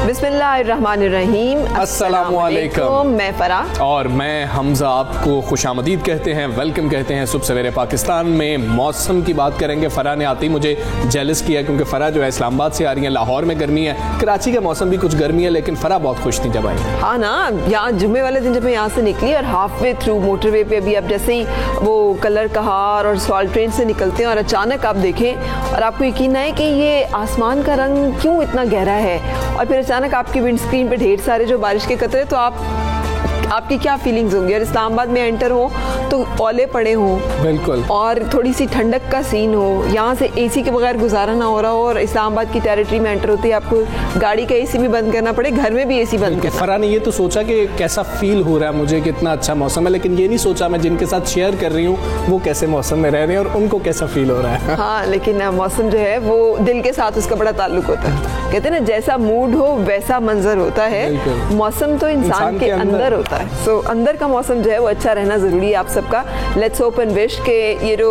बिस्मिल्लाहिर्रहमानिर्रहीम, अस्सलामुअलैकुम। मैं फरा और मैं हमजा आपको खुशामदीद कहते हैं, वेलकम कहते हैं सुबह सवेरे पाकिस्तान में। मौसम की बात करेंगे। फरा ने आते ही मुझे जेलस किया क्योंकि फरा जो है इस्लामाबाद से आ रही है। लाहौर में गर्मी है, कराची का मौसम भी कुछ गर्मी है, लेकिन फरा बहुत खुश थी जब आई। हाँ ना, यहाँ जुम्मे वाले दिन जब मैं यहाँ से निकली और हाफ वे थ्रू मोटरवे पे अभी अब जैसे ही वो कलर कहार और सॉल्ट ट्रेन से निकलते हैं और अचानक आप देखें और आपको यकीन आए कि ये आसमान का रंग क्यों इतना गहरा है, और फिर अचानक आपकी विंडस्क्रीन पे ढेर सारे जो बारिश के कतरे, तो आपकी क्या फीलिंग्स होंगी। और इस्लामाबाद में एंटर हो तो ओले पड़े हों, बिल्कुल, और थोड़ी सी ठंडक का सीन हो, यहाँ से एसी के बगैर गुजारा ना हो रहा हो, और इस्लामाबाद की टेरिटरी में एंटर होते ही आपको गाड़ी का एसी भी बंद करना पड़े, घर में भी एसी बंद करना। फरा ने ये तो सोचा कि कैसा फील हो रहा है मुझे, कितना अच्छा मौसम है, लेकिन ये नहीं सोचा मैं जिनके साथ शेयर कर रही हूँ वो कैसे मौसम में रह रहे हैं और उनको कैसा फील हो रहा है। हाँ, लेकिन मौसम जो है वो दिल के साथ उसका बड़ा ताल्लुक होता है। कहते हैं ना, जैसा मूड हो वैसा मंजर होता है। मौसम तो इंसान के अंदर होता है। सो अंदर का मौसम जो है वो अच्छा रहना ज़रूरी है आप सबका। लेट्स होप एंड विश के ये जो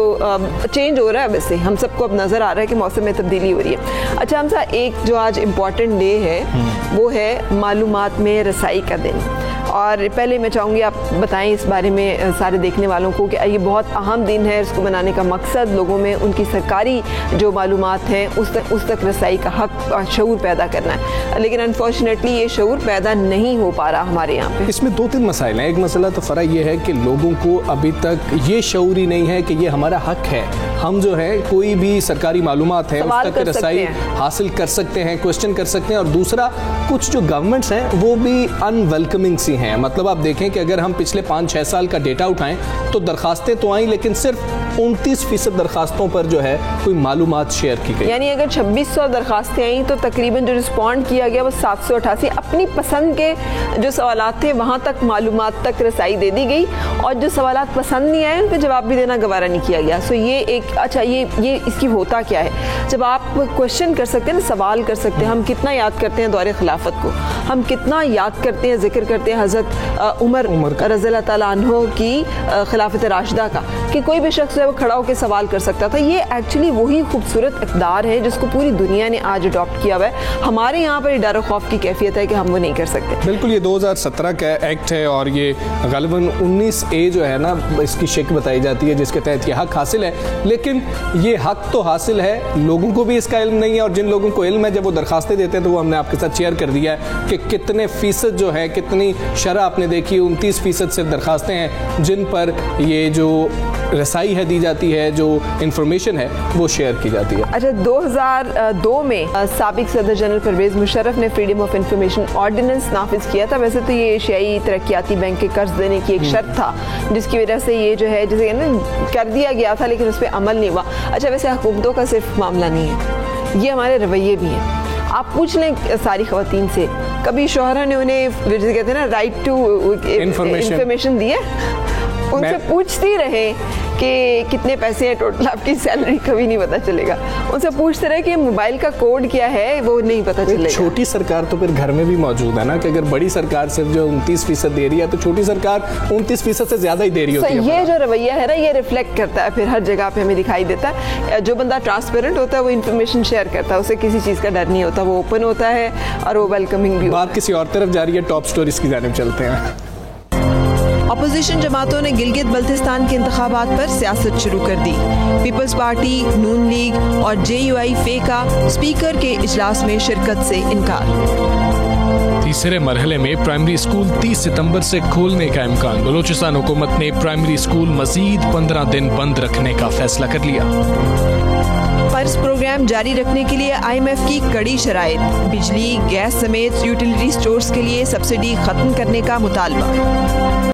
चेंज हो रहा है, वैसे हम सबको अब नज़र आ रहा है कि मौसम में तब्दीली हो रही है। अच्छा हमसा, एक जो आज इम्पॉर्टेंट डे है वो है मालूमात में रसाई का दिन। और पहले मैं चाहूँगी आप बताएं इस बारे में सारे देखने वालों को कि ये बहुत अहम दिन है। इसको मनाने का मकसद लोगों में उनकी सरकारी जो मालूमात हैं उस तक रसाई का हक शऊर पैदा करना है, लेकिन अनफॉर्चुनेटली ये शऊर पैदा नहीं हो पा रहा हमारे यहाँ पे। इसमें दो तीन मसाइल हैं। एक मसला तो फरा ये है कि लोगों को अभी तक ये शऊर ही नहीं है कि ये हमारा हक है। हम जो है कोई भी सरकारी मालूमात है उस तक रसाई हासिल कर सकते हैं, क्वेश्चन कर सकते हैं। और दूसरा, कुछ जो गवर्नमेंट्स हैं वो भी अनवेलकमिंग सी हैं। मतलब आप देखें कि अगर हम पिछले 5-6 साल का डेटा उठाएं तो दरखास्तें तो आई, लेकिन सिर्फ 29% दरखास्तों पर जो है कोई मालूमात शेयर की गई। यानी अगर 2600 दरखास्तें आई तो तकरीबन जो रिस्पॉन्ड किया गया वो 788। अपनी पसंद के जो सवालात थे वहाँ तक मालूमात तक रसाई दे दी गई, और जो सवालात पसंद नहीं आए उन पर जवाब भी देना गवारा नहीं किया गया। सो ये एक अच्छा, ये इसकी होता क्या है, जब आप क्वेश्चन कर सकते हैं ना, सवाल कर सकते हैं। हम कितना याद करते हैं दौरे खिलाफत को, हम कितना याद करते हैं, जिक्र करते हैं हज़रत उमर रज़ियल्लाहु ताला अन्हु की खिलाफत राशिदा का, कि कोई भी शख्स वो खड़ा होकर सवाल कर सकता था। ये एक्चुअली वही खूबसूरत इक़दार है जिसको पूरी दुनिया ने आज अडॉप्ट किया हुआ है। हमारे यहाँ पर डर खौफ की कैफियत है कि हम वो नहीं कर सकते। बिल्कुल, ये 2017 का एक्ट है और ये ग़ालिबन 19A जो है ना, इसकी शिक बताई जाती है जिसके तहत ये हक हासिल है। लेकिन ये हक तो हासिल है, लोगों को भी इसका इल्म नहीं है, और जिन लोगों को इल्म है जब वो दरखास्तें देते हैं तो वो हमने आपके साथ शेयर कर दिया है कि कितने फीसद जो है, कितनी शरह आपने देखी, 29% सिर्फ दरखास्तें हैं जिन पर ये जो रसाई है दी जाती है, जो इंफॉर्मेशन है वो शेयर की जाती है। अच्छा, 2002 में साबिक सदर जनरल परवेज मुशर्रफ ने फ्रीडम ऑफ इंफॉर्मेशन ऑर्डिनेंस नाफिज किया था। वैसे तो ये एशियाई तरक्याती बैंक के कर्ज देने की एक शर्त था जिसकी वजह से ये जो है जैसे कर दिया गया था, लेकिन उस पर अमल नहीं हुआ। अच्छा, वैसे हुकूमतों का सिर्फ मामला नहीं है, ये हमारे रवैये भी हैं। आप पूछ लें सारी ख़वातीन से, कभी शोहरा ने उन्हें जैसे कहते हैं ना राइट टू इंफॉर्मेशन दी है? उनसे पूछती रहे कि कितने पैसे हैं टोटल, आपकी सैलरी कभी नहीं पता चलेगा। उनसे पूछते रहे कि मोबाइल का कोड क्या है, वो नहीं पता चलेगा। छोटी सरकार तो फिर घर में भी मौजूद है ना, कि अगर बड़ी सरकार सिर्फ जो 29% दे रही है तो छोटी सरकार 29% से ज्यादा ही दे रही होती है। ये जो रवैया है ना, ये रिफ्लेक्ट करता है फिर हर जगह पे हमें दिखाई देता है। जो बंदा ट्रांसपेरेंट होता है वो इन्फॉर्मेशन शेयर करता है, उसे किसी चीज़ का डर नहीं होता, वो ओपन होता है और वो वेलकमिंग भी। बात किसी और तरफ जा रही है, टॉप स्टोरीज की जानिब चलते हैं। अपोजिशन जमातों ने गिलगित बल्तिस्तान के इंतखाबात पर सियासत शुरू कर दी। पीपल्स पार्टी, नून लीग और JUI फे का स्पीकर के इजलास में शिरकत से इनकार। तीसरे मरहले में प्राइमरी स्कूल 30 सितंबर से खोलने का इम्कान। बलूचिस्तान हुकूमत ने प्राइमरी स्कूल मजीद 15 दिन बंद रखने का फैसला कर लिया। कर्ज प्रोग्राम जारी रखने के लिए IMF की कड़ी शराइत। बिजली, गैस समेत यूटिलिटी स्टोर्स के लिए सब्सिडी खत्म करने का मुतालबा।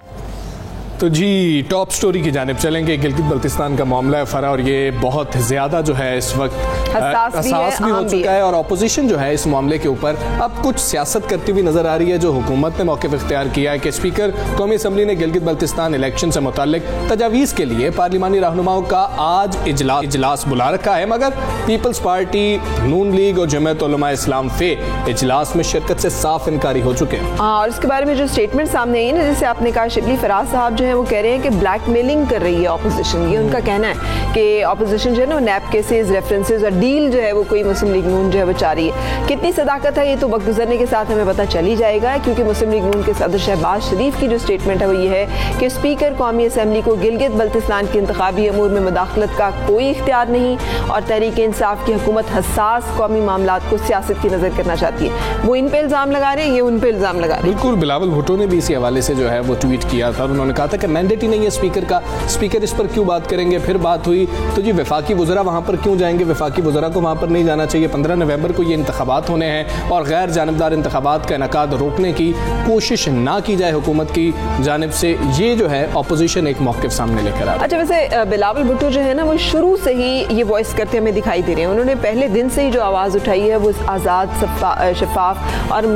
तो जी टॉप स्टोरी की जानिब चलेंगे। गिलगित बल्तिस्तान का मामला है फरा, और ये बहुत ज़्यादा जो है इस वक्त हसास भी हो चुका है, और अपोजिशन जो है इस मामले के ऊपर अब कुछ सियासत करती हुई नजर आ रही है। जो हुकूमत ने मौक़िफ़ इख्तियार किया है कि स्पीकर कौमी असम्बली ने गिलगित बल्तिस्तान इलेक्शन से मुताल्लिक तजावीज़ के लिए पार्लिमानी रहनुमाओं का आज इजलास बुला रखा है, मगर पीपल्स पार्टी, नून लीग और जमात उलमा इस्लाम फे इजलास में शिरकत से साफ इनकारी हो चुके हैं। और इसके बारे में जो स्टेटमेंट सामने आई ना, जैसे आपने कहा, शिबली फराज साहब जो है वो कह रहे हैं कि ब्लैकमेलिंग कर रही है ऑपोजिशन। ये उनका कहना है कि ऑपोजिशन जो है ना नैप केसेस, रेफरेंसेस और डील जो है वो कोई मुस्लिम लीग नून जो है वो चाह रही है। कितनी सदाकत है ये तो वक्त गुजरने के साथ हमें पता चल ही जाएगा, क्योंकि मुस्लिम लीग नून के सदर शहबाज शरीफ की जो स्टेटमेंट है वो ये है कि स्पीकर कौमी असम्बली को गिलगित बल्तिस्तान के इंतखाबी अमूर में मुदाखलत का कोई इख्तियार नहीं, और तहरीक इंसाफ की हुकूमत हसास कौमी मामलात को सियासत की नजर करना चाहती है। वो इन पे इल्ज़ाम लगा रहे हैं, ये उन पे इल्ज़ाम लगा रहे हैं। बिल्कुल, बिलावल भुट्टो ने भी इसी हवाले से जो है वो ट्वीट किया था, और उन्होंने कहा था कि मैंडेट ही नहीं है स्पीकर का, स्पीकर इस पर क्यों बात करेंगे। फिर बात हुई तो जी वफाकी वज़रा वहाँ पर क्यों जाएंगे, वफाकी वज़रा को वहाँ पर नहीं जाना चाहिए। 15 नवंबर को ये इंतखाबात होने हैं, और गैर जानिबदार इंतखाबात का इनकाद रोकने की कोशिश ना की जाए हुकूमत की जानिब से। ये जो है अपोजिशन एक मौक़िफ़ सामने लेकर आ रहा है। अच्छा, वैसे बिलावल भुट्टो जो है ना वो शुरू से ही ये वॉइस करते हमें दिखाई दे रहे हैं। उन्होंने पहले दिन से ही जो आवाज़ उठाई है वो आज़ाद, शफाफ और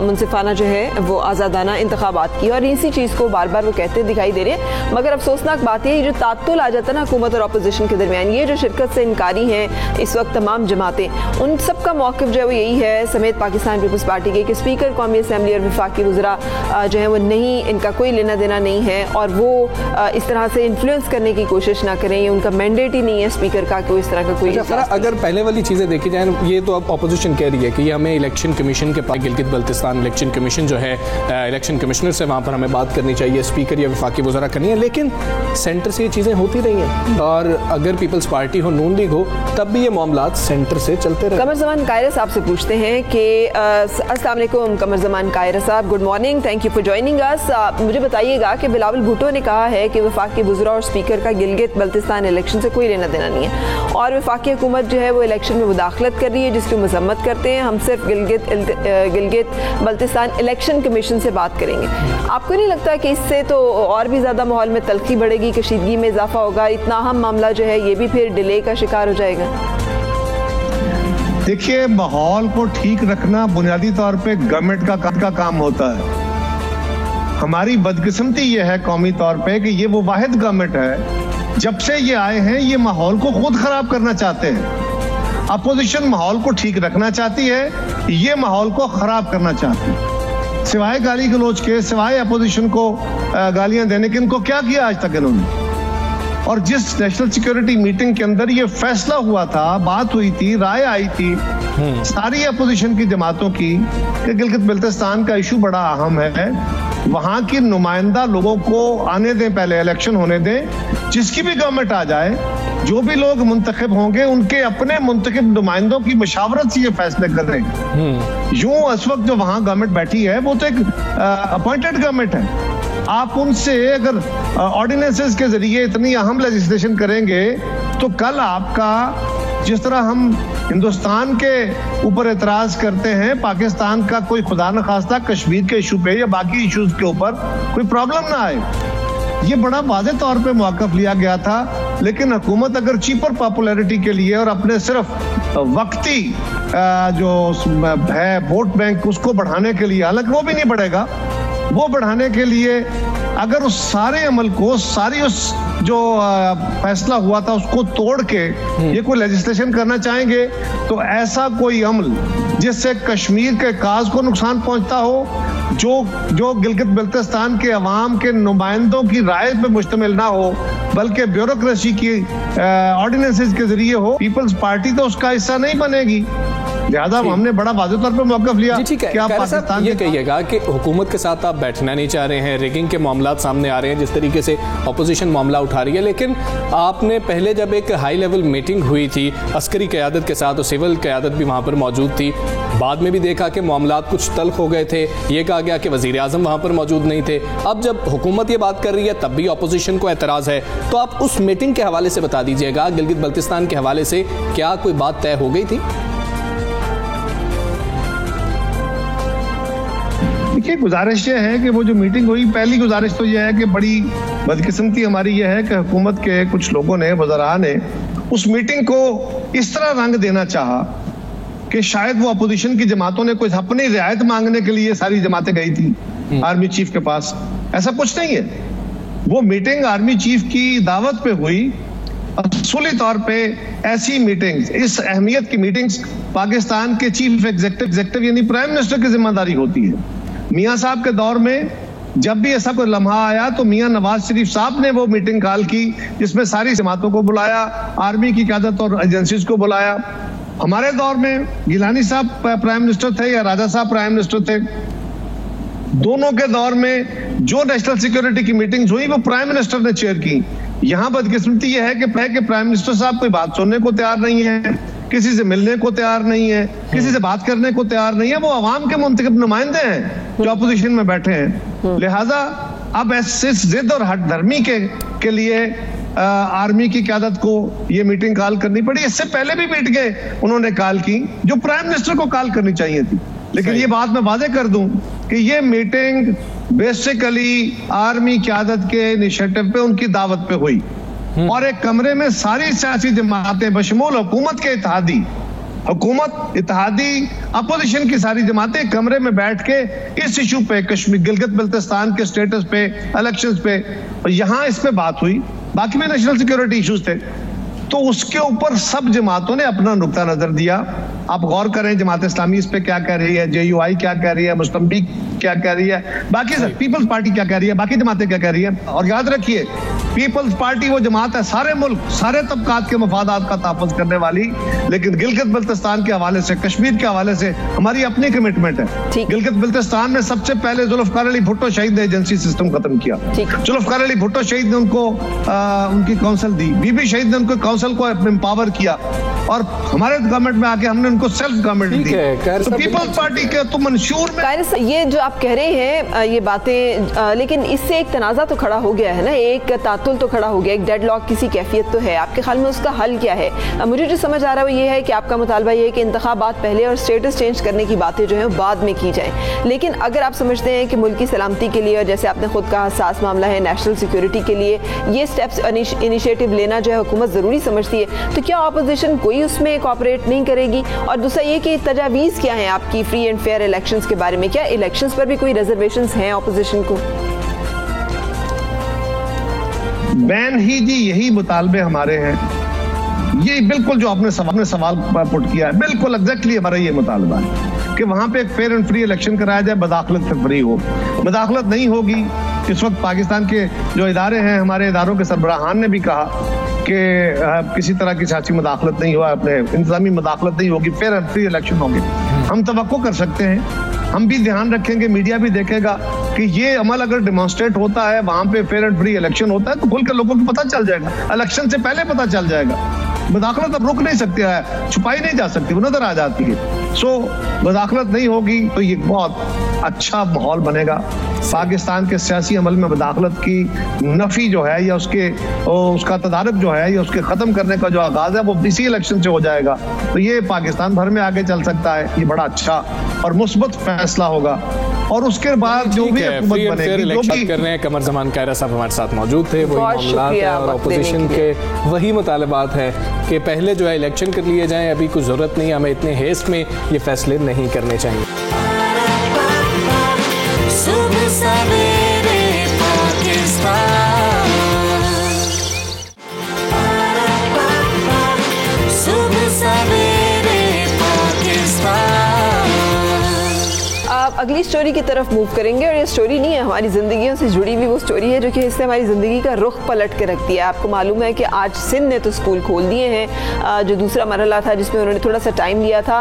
मुनसिफाना जो है वो आज़ादाना इंतखाबात की, और इसी चीज़ को बार बार वो कहते दिखाई दे रहे हैं। मगर अफसोसनाक बात है, जो तात्तुल आ जाता है ना हुकूमत और अपोजिशन के दरमियान, ये जो शिरकत से इनकारी हैं इस वक्त तमाम जमातें, उन सब का मौक़िफ़ जो है वो यही है समेत पाकिस्तान पीपल्स पार्टी के कि स्पीकर कौमी असम्बली और वफाकी वज़रा जो है वो नहीं, इनका कोई लेना देना नहीं है, और वो इस तरह से इन्फ्लुएंस करने की कोशिश ना करें। ये उनका मैंडेट ही नहीं है स्पीकर का कि इस तरह का कोई। अगर पहले वाली चीज़ें देखी जाए, ये तो अब अपोजिशन कह रही है कि ये हमें इलेक्शन कमीशन के पास, गिलगित बल्तिस्तान इलेक्शन कमीशन जो है, इलेक्शन कमिश्नर से वहाँ पर हमें बात करनी चाहिए, स्पीकर या वफाकी वज़रा करनी है। लेकिन सेंटर से ये चीज़ें होती रही हैं, और अगर पीपल्स पार्टी हो, नून लीग हो, तब भी ये मामला सेंटर से चलते रहे। कमर ज़मान कायरा साहब से पूछते हैं कि अस्सलाम वालेकुम कमर ज़मान कायरा साहब, good morning, thank you for joining us. मुझे बताइएगा कि बिलावल भुट्टो ने कहा है कि वफाकी वज़रा और स्पीकर का गिलगित बल्तिस्तान इलेक्शन से कोई लेना देना नहीं है, और वफाकी हुकूमत जो है वो इलेक्शन में मुदाखलत कर रही है, जिसकी मजम्मत करते हैं। हम सिर्फ गिलगित बल्तिस्तान इलेक्शन कमीशन से बात करेंगे। आपको नहीं लगता कि इससे तो और भी ज़्यादा माहौल में तल्खी बढ़ेगी, कशीदगी में इजाफा होगा, इतना अहम मामला जो है ये भी फिर डिले का शिकार हो जाएगा? देखिए, माहौल को ठीक रखना बुनियादी तौर पे गवर्नमेंट का काम होता है। हमारी बदकिस्मती ये है कौमी तौर पे कि ये वो वाहिद गवर्नमेंट है, जब से ये आए हैं ये माहौल को खुद खराब करना चाहते हैं। अपोजिशन माहौल को ठीक रखना चाहती है, ये माहौल को खराब करना चाहती है। सिवाय गाली गलौज के, सिवाय अपोजिशन को गालियां देने के, इनको क्या किया आज तक इन्होंने? और जिस नेशनल सिक्योरिटी मीटिंग के अंदर ये फैसला हुआ था, बात हुई थी, राय आई थी सारी अपोजिशन की जमातों की कि गिलगित बल्तिस्तान का इशू बड़ा अहम है, वहां की नुमाइंदा लोगों को आने दें, पहले इलेक्शन होने दें, जिसकी भी गवर्नमेंट आ जाए, जो भी लोग मुंतखब होंगे उनके अपने मुंतखब नुमाइंदों की मशावरत से ये फैसले कर रहे हैं। यूं इस वक्त जो वहां गवर्नमेंट बैठी है वो तो एक अपॉइंटेड गवर्नमेंट है। आप उनसे अगर ऑर्डिनेंसेस के जरिए इतनी अहम लेजिस्लेशन करेंगे तो कल आपका, जिस तरह हम हिंदुस्तान के ऊपर एतराज करते हैं, पाकिस्तान का कोई खुदा न खास्ता कश्मीर के इशू पे या बाकी इश्यूज के ऊपर कोई प्रॉब्लम ना आए, ये बड़ा वाज़े तौर पे मौक़िफ़ लिया गया था। लेकिन हुकूमत अगर चीपर पॉपुलैरिटी के लिए और अपने सिर्फ वक्ती जो है वोट बैंक उसको बढ़ाने के लिए, हालांकि वो भी नहीं बढ़ेगा, वो बढ़ाने के लिए अगर उस सारे अमल को, सारी उस जो फैसला हुआ था उसको तोड़ के ये कोई लेजिस्लेशन करना चाहेंगे, तो ऐसा कोई अमल जिससे कश्मीर के काज को नुकसान पहुंचता हो, जो गिलगित बल्तिस्तान के अवाम के नुमाइंदों की राय पे मुश्तमिल ना हो, बल्कि ब्यूरोक्रेसी की ऑर्डिनेंसेस के जरिए हो, पीपल्स पार्टी तो उसका हिस्सा नहीं बनेगी। लिहाजा हमने बड़ा वाज़ेह तौर पर मौक़िफ़ लिया कि आप पाकिस्तान ये कहिएगा कि हुकूमत के साथ आप बैठना नहीं चाह रहे हैं, रिगिंग के मामलात सामने आ रहे हैं, जिस तरीके से अपोजिशन मामला उठा रही है, लेकिन आपने पहले जब एक हाई लेवल मीटिंग हुई थी अस्करी क़यादत के साथ, और सिविल क़यादत भी वहाँ पर मौजूद थी, बाद में भी देखा कि मामलात कुछ तल्ख हो गए थे, ये कहा गया कि वज़ीर आज़म वहाँ पर मौजूद नहीं थे। अब जब हुकूमत ये बात कर रही है तब भी अपोजिशन को एतराज़ है, तो आप उस मीटिंग के हवाले से बता दीजिएगा, गिलगित बल्तिस्तान के हवाले से क्या कोई बात तय हो गई थी? देखिए, गुजारिश ये है कि वो जो मीटिंग हुई, पहली गुजारिश तो ये है कि बड़ी बदकिस्मती हमारी यह है कि हुकूमत के कुछ लोगों ने, वज़रा ने उस मीटिंग को इस तरह रंग देना चाहा कि शायद वो अपोजिशन की जमातों ने कुछ अपनी रियायत मांगने के लिए सारी जमातें गई थी आर्मी चीफ के पास। ऐसा कुछ नहीं है। वो मीटिंग आर्मी चीफ की दावत पे हुई। असूली तौर पे ऐसी मीटिंग्स, इस अहमियत की मीटिंग्स पाकिस्तान के चीफ एग्जीक्यूटिव यानी प्राइम मिनिस्टर की जिम्मेदारी होती है। मियां साहब के दौर में जब भी ऐसा कोई लम्हा आया तो मियां नवाज शरीफ साहब ने वो मीटिंग कॉल की, जिसमें सारी जमातों को बुलाया, आर्मी की क़यादत और एजेंसीज को बुलाया। हमारे दौर में गिलानी साहब प्राइम मिनिस्टर थे या राजा साहब प्राइम मिनिस्टर थे, दोनों के दौर में जो नेशनल सिक्योरिटी की मीटिंग्स हुई वो प्राइम मिनिस्टर ने चेयर की। यहाँ बदकिस्मती यह है कि प्राइम मिनिस्टर साहब कोई बात सुनने को तैयार नहीं है, किसी से मिलने को तैयार नहीं है, किसी से बात करने को तैयार नहीं है। वो अवाम के मुंतखब नुमाइंदे हैं जो अपोजिशन में बैठे हैं। लिहाजा अब ऐसे जिद और हट धर्मी के लिए आर्मी की क़यादत को ये मीटिंग कॉल करनी पड़ी। इससे पहले भी मीटिंगें उन्होंने कॉल की जो प्राइम मिनिस्टर को कॉल करनी चाहिए थी। लेकिन ये बात मैं वादे कर दूं कि ये मीटिंग बेसिकली आर्मी क़यादत के इनिशिएटिव पे, उनकी दावत पे हुई और एक कमरे में सारी सियासी जमातें बशमूल हुकूमत के इत्तेहादी, अपोजिशन की सारी जमातें एक कमरे में बैठ के इस इशू पे, कश्मीर गिलगित बल्तिस्तान के स्टेटस पे, इलेक्शंस पे, और यहाँ इस पे बात हुई। बाकी में नेशनल सिक्योरिटी इश्यूज थे, तो उसके ऊपर सब जमातों ने अपना नुक्ता नजर दिया। आप गौर करें जमात इस्लामी इस पे क्या कह रही है, JUI क्या कह रही है, मुस्लिम लीग क्या कह रही है, बाकी सब पीपल्स पार्टी क्या कह रही है, बाकी जमातें क्या कह रही है। और याद रखिए पीपल्स पार्टी वो जमात है सारे मुल्क, सारे तबकात के मफादात का तहफ़्फ़ुज़ करने वाली, लेकिन गिलगित बल्तिस्तान के हवाले से, कश्मीर के हवाले से हमारी अपनी कमिटमेंट है। गिलगित बल्तिस्तान में सबसे पहले जुल्फ़िकार अली भुट्टो शहीद ने एजेंसी सिस्टम खत्म किया। जुल्फ़िकार अली भुट्टो शहीद ने उनको उनकी काउंसिल दी, बीबी शहीद ने उनको काउंसिल को एम्पावर किया और हमारे गवर्नमेंट में आके हमने उनको सेल्फ गवर्नमेंट दी। तो पीपल्स पार्टी के तो मंशूर में ये जो आप कह रहे हैं ये बातें, लेकिन इससे एक तनाज़ा तो खड़ा हो गया है ना, एक तातुल तो खड़ा हो गया, एक डेडलॉक किसी कैफियत तो है। आपके ख्याल में उसका हल क्या है? मुझे जो समझ आ रहा है वो ये है कि आपका मुतालबा ये है कि इंतखाबात पहले और स्टेटस चेंज करने की बातें जो है बाद में की जाए। लेकिन अगर आप समझते हैं कि मुल्क की सलामती के लिए, और जैसे आपने खुद कहा हसास मामला है, नेशनल सिक्योरिटी के लिए ये स्टेप्स इनिशिएटिव लेना जो है हुकूमत ज़रूरी समझती है, तो क्या अपोजिशन कोई उसमें कोऑपरेट नहीं करेगी? और दूसरा ये कि तजावीज़ क्या है आपकी फ्री एंड फेयर इलेक्शंस के बारे में? क्या इलेक्शंस पर भी कोई रिजर्वेशंस हैं अपोजिशन को? बैन ही जी यही मुतालबे हमारे हैं। ये बिल्कुल जो आपने सवाल पुट किया है, बिल्कुल एग्जैक्टली हमारा ये मुतालबा है कि वहां पे एक फेयर एंड फ्री इलेक्शन कराया जाए, मदाखलत से फ्री हो। मदाखलत नहीं होगी। इस वक्त पाकिस्तान के जो इदारे हैं, हमारे इदारों के सरबराहान ने भी कहा कि किसी तरह की सियासी मदाखलत नहीं हुआ, अपने इंतजामी मदाखलत नहीं होगी, फेयर एंड फ्री इलेक्शन होंगे। हम तवक्को कर सकते हैं, हम भी ध्यान रखेंगे, मीडिया भी देखेगा कि ये अमल अगर डेमोन्स्ट्रेट होता है, वहां पे फेयर एंड फ्री इलेक्शन होता है, तो खुल कर लोगों को पता चल जाएगा, इलेक्शन से पहले पता चल जाएगा। मदाखलत अब रुक नहीं सकती है, छुपाई नहीं जा सकती, वो नजर आ जाती है। सो मदाखलत नहीं होगी तो ये बहुत अच्छा माहौल बनेगा। पाकिस्तान के सियासी अमल में मदाखलत की नफी जो है या उसका तदारक जो है या उसके खत्म करने का जो आगाज है वो इसी इलेक्शन से हो जाएगा। तो ये पाकिस्तान भर में आगे चल सकता है, ये बड़ा अच्छा और मुस्बत फैसला होगा। और उसके बाद जो भी हुकूमत बनेगी, जो भी कर रहे हैं, कमर जमान कायरा साहब हमारे साथ मौजूद थे, वही मामलात है और अपोजिशन के वही मुतालबात है कि पहले जो है इलेक्शन कर लिए जाएं, अभी कोई ज़रूरत नहीं, हमें इतने हेस्ट में ये फैसले नहीं करने चाहिए। अगली स्टोरी की तरफ मूव करेंगे और ये स्टोरी नहीं है, हमारी ज़िंदगियों से जुड़ी हुई वो स्टोरी है जो कि इससे हमारी ज़िंदगी का रुख पलट के रख दिया है। आपको मालूम है कि आज सिंध ने तो स्कूल खोल दिए हैं, जो दूसरा मरहला था जिसमें उन्होंने थोड़ा सा टाइम लिया था।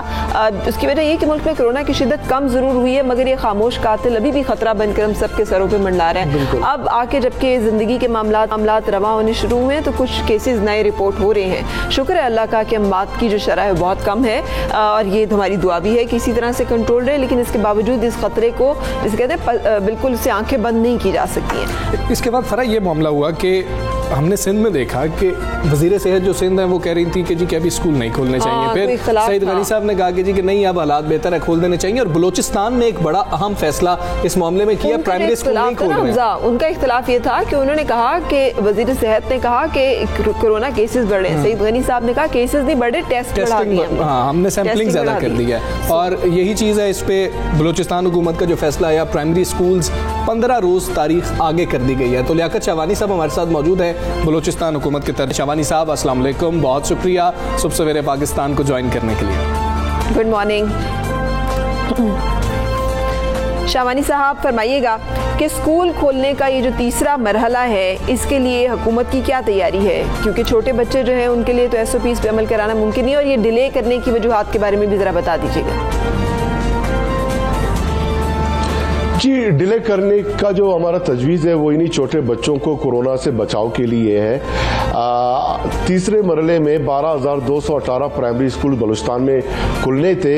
उसकी वजह ये कि मुल्क में कोरोना की शिद्दत कम ज़रूर हुई है, मगर ये खामोश कातिल अभी भी ख़तरा बनकर हम सबके सरों पर मंडरा रहे हैं। अब आके जबकि ज़िंदगी के मामलात रवा होने शुरू हुए हैं तो कुछ केसेस नए रिपोर्ट हो रहे हैं। शुक्र है अल्लाह का कि अम्मात की जो शरह है बहुत कम है और ये हमारी दुआ भी है कि इसी तरह से कंट्रोल रहे, लेकिन इसके बावजूद इस खतरे को जिसे कहते हैं बिल्कुल उससे आंखें बंद नहीं की जा सकती हैं। इसके बाद फरा ये मामला हुआ कि हमने सिंध में देखा कि वजीर सेहत जो सिंध है वो कह रही थी कि जी कि अभी स्कूल नहीं खोलने चाहिए, फिर सईद गनी साहब ने कहा कि जी कि नहीं अब हालात बेहतर है, खोल देने चाहिए। और बलूचिस्तान ने एक बड़ा अहम फैसला इस मामले में किया, प्राइमरी स्कूल नहीं खोल रहे। उनका इख्तिलाफ ये था कि उन्होंने कहा कि वजीर सेहत ने कहा कि कोरोना केसेस बढ़े, सईद गनी साहब ने कहा केसेस नहीं बढ़े, टेस्ट बढ़ा दिए, हमने सैंपलिंग ज्यादा कर दी है। और यही चीज है, इस पे बलूचिस्तान हुकूमत का जो फैसला है, प्राइमरी स्कूल्स 15 रोज तारीख आगे कर दी गई है। तो लियाकत शाहवानी साहब हमारे साथ मौजूद है बलूचिस्तान हुकूमत के तरफ। शाहवानी साहब अस्सलाम वालेकुम, बहुत शुक्रिया सुबह सवेरे पाकिस्तान को ज्वाइन करने के लिए। Good morning. शाहवानी साहब फरमाइएगा कि स्कूल खोलने का ये जो तीसरा मरहला है, इसके लिए हुकूमत की क्या तैयारी है, क्योंकि छोटे बच्चे जो हैं उनके लिए तो SOPs पे अमल कराना मुमकिन नहीं, और ये डिले करने की वजूहात के बारे में भी ज़रा बता दीजिएगा। जी, डिले करने का जो हमारा तजवीज़ है वो इन्हीं छोटे बच्चों को कोरोना से बचाव के लिए है। तीसरे मरहले में 12,218 प्राइमरी स्कूल बलूचिस्तान में खुलने थे,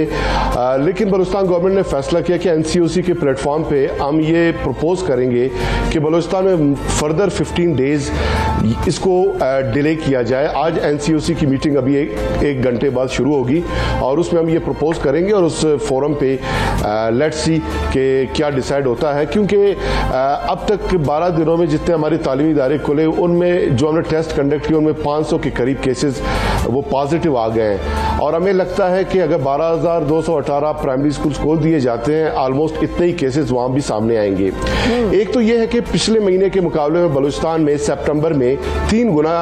लेकिन बलूचिस्तान गवर्नमेंट ने फैसला किया कि NCOC के प्लेटफॉर्म पे हम ये प्रपोज करेंगे कि बलूचिस्तान में फर्दर 15 डेज इसको डिले किया जाए। आज NCOC की मीटिंग अभी एक घंटे बाद शुरू होगी और उसमें हम ये प्रपोज करेंगे और उस फोरम पे लेट्स सी कि क्या डिसाइड होता है, क्योंकि अब तक 12 दिनों में जितने हमारे तालीमी इदारे खुले उनमें जो हमने टेस्ट कंडक्ट किए उनमें 500 के करीब केसेस वो पॉजिटिव आ गए हैं। और हमें लगता है कि अगर 12,218 प्राइमरी स्कूल खोल दिए जाते हैं, ऑलमोस्ट इतने ही केसेस वहां भी सामने आएंगे। एक तो यह है कि पिछले महीने के मुकाबले में बलूचिस्तान में सितंबर में 3 गुना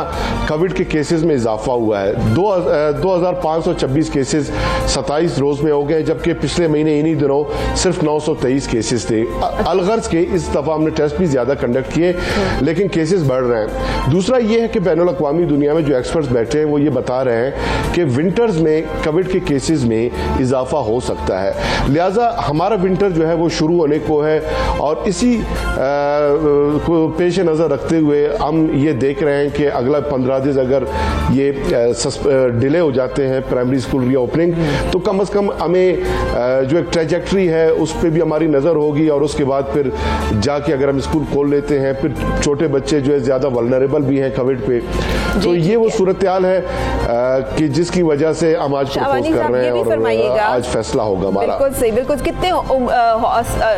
कोविड के केसेस में इजाफा हुआ है। 2,526 केसेस 27 रोज में हो गए, जबकि पिछले महीने इन्हीं दिनों सिर्फ 923 केसेस थे। अलगर्ज के इस दफा हमने टेस्ट भी ज्यादा कंडक्ट किए, लेकिन केसेस बढ़ रहे हैं। दूसरा यह है कि बैनुल अक़वामी दुनिया में जो एक्सपर्ट्स बैठे हैं वो ये बता रहे हैं कि विंटर्स में कोविड के केसेस में इजाफा हो सकता है, लिहाजा हमारा विंटर जो है वो शुरू होने को है। और इसी को पेश नजर रखते हुए हम ये देख रहे हैं कि अगला 15 दिन अगर ये डिले हो जाते हैं प्राइमरी स्कूल रीओपनिंग, तो कम से कम हमें जो एक ट्रेजेक्ट्री है उस पर भी हमारी नजर होगी, और उसके बाद फिर जाके अगर हम स्कूल खोल लेते हैं, फिर छोटे बच्चे जो है ज्यादा वल्नरेबल भी हैं कोविड पे, तो ये वो सूरत हाल है कि जिसकी वजह से हम आज प्रपोज कर रहे हैं और आज फैसला होगा हमारा। बिल्कुल सही, बिल्कुल।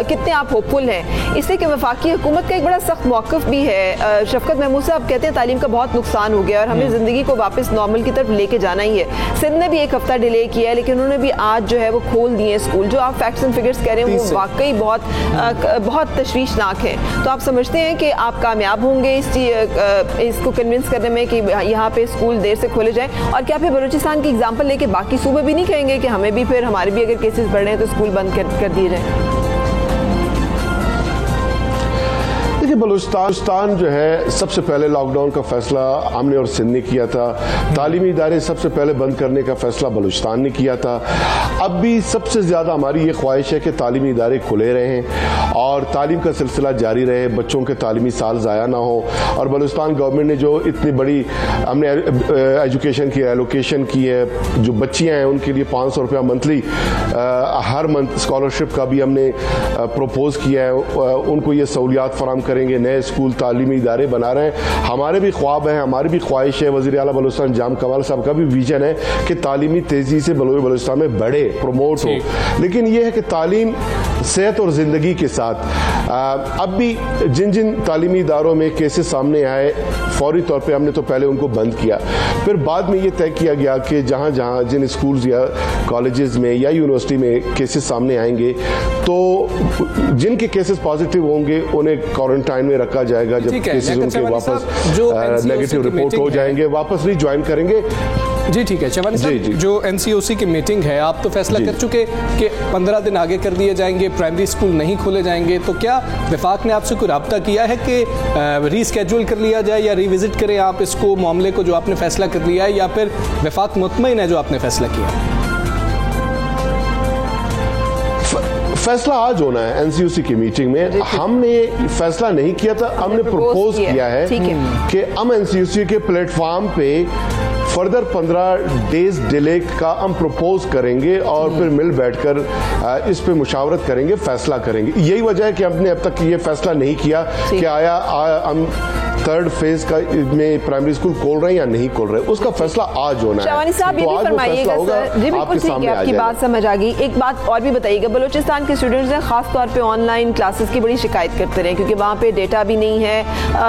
कितने आप होपफुल हैं इससे कि वफाकी हुकूमत का एक बड़ा सख्त मौक़िफ़ भी है। शफकत महमूद साहब कहते हैं तालीम का बहुत नुकसान हो गया और हमें ज़िंदगी को वापस नॉर्मल की तरफ लेके जाना ही है। सिंध ने भी एक हफ्ता डिले किया है, लेकिन उन्होंने भी आज जो है वो खोल दिए स्कूल। जो आप फैक्ट्स एंड फिगर्स कह रहे हैं वो वाकई बहुत तशवीशनाक है। तो आप समझते हैं कि आप कामयाब होंगे इसको कन्विंस करने में कि यहाँ पे स्कूल देर से खोले जाएं? और क्या फिर बलूचिस्तान की एग्जाम्पल लेके बाकी सूबे भी नहीं कहेंगे कि हमें भी फिर हमारे भी अगर केसेस बढ़ रहे हैं तो स्कूल बंद कर दिए जाए? देखिए, बलूचिस्तान जो है सबसे पहले लॉकडाउन का फैसला हमने और सिंध ने किया था। तालीमी इदारे सबसे पहले बंद करने का फैसला बलूचिस्तान ने किया था। अब भी सबसे ज्यादा हमारी ये ख्वाहिश है कि तालीमी इदारे खुले रहें और तालीम का सिलसिला जारी रहे, बच्चों के तालीमी साल ज़ाया ना हो। और बलूचिस्तान गवर्नमेंट ने जो इतनी बड़ी हमने एजुकेशन की एलोकेशन की है, जो बच्चियाँ हैं उनके लिए 500 रुपया मंथली हर मंथ स्कॉलरशिप का भी हमने प्रपोज किया है। उनको ये सहूलियात फराम करेंगे, नए स्कूल तालीमी इदारे बना रहे हैं। हमारे भी ख्वाब हैं, हमारी भी ख्वाहिश है, वज़ीर आला बलूचिस्तान जाम कमाल साहब का भी विजन है कि तालीमी तेजी से बलूचिस्तान में बढ़े, प्रमोट हो। लेकिन यह है कि तालीम सेहत और ज़िंदगी के साथ अब भी जिन जिन तालीमी इदारों में केसेस सामने आए, फौरी तौर पे हमने तो पहले उनको बंद किया, फिर बाद में ये तय किया गया कि जहाँ जहाँ जिन स्कूल्स या कॉलेजेस में या यूनिवर्सिटी में केसेस सामने आएंगे तो जिनके केसेस पॉजिटिव होंगे उन्हें क्वारंटाइन में रखा जाएगा। जब केसेस उनके वापस नेगेटिव रिपोर्ट हो जाएंगे वापस रिज्वाइन करेंगे। जी ठीक है शाहवानी साहब, जो NCOC की मीटिंग है आप तो फैसला कर चुके कि 15 दिन आगे कर दिए जाएंगे, प्राइमरी स्कूल नहीं खोले जाएंगे, तो क्या वफाक ने आपसे कोई रब्ता किया है कि रीस्केड्यूल कर लिया जाए या रिविजिट करें आप इसको मामले को जो आपने फैसला कर लिया है, या फिर वफाक मुतमईन है जो आपने फैसला किया? फैसला आज होना है NCOC की मीटिंग में। हमने फैसला नहीं किया था, हमने प्रपोज किया है कि हम NCOC के प्लेटफॉर्म पे फर्दर 15 डेज डिले का हम प्रपोज करेंगे और फिर मिल बैठकर इस पे मुशावरत करेंगे, फैसला करेंगे। यही वजह है कि हमने अब तक ये फैसला नहीं किया कि आया हम थर्ड फेज का में प्राइमरी स्कूल खोल रहे हैं या नहीं खोल रहे, उसका फैसला आज होना है। शावानी साहब, ये भी फरमाइएगा सर। जी बिल्कुल ठीक है, आपकी बात समझ आ गई। एक बात और भी बताइएगा, बलूचिस्तान के स्टूडेंट्स हैं खास तौर पे ऑनलाइन क्लासेस की बड़ी शिकायत करते रहे, क्योंकि वहाँ पे डेटा भी नहीं है,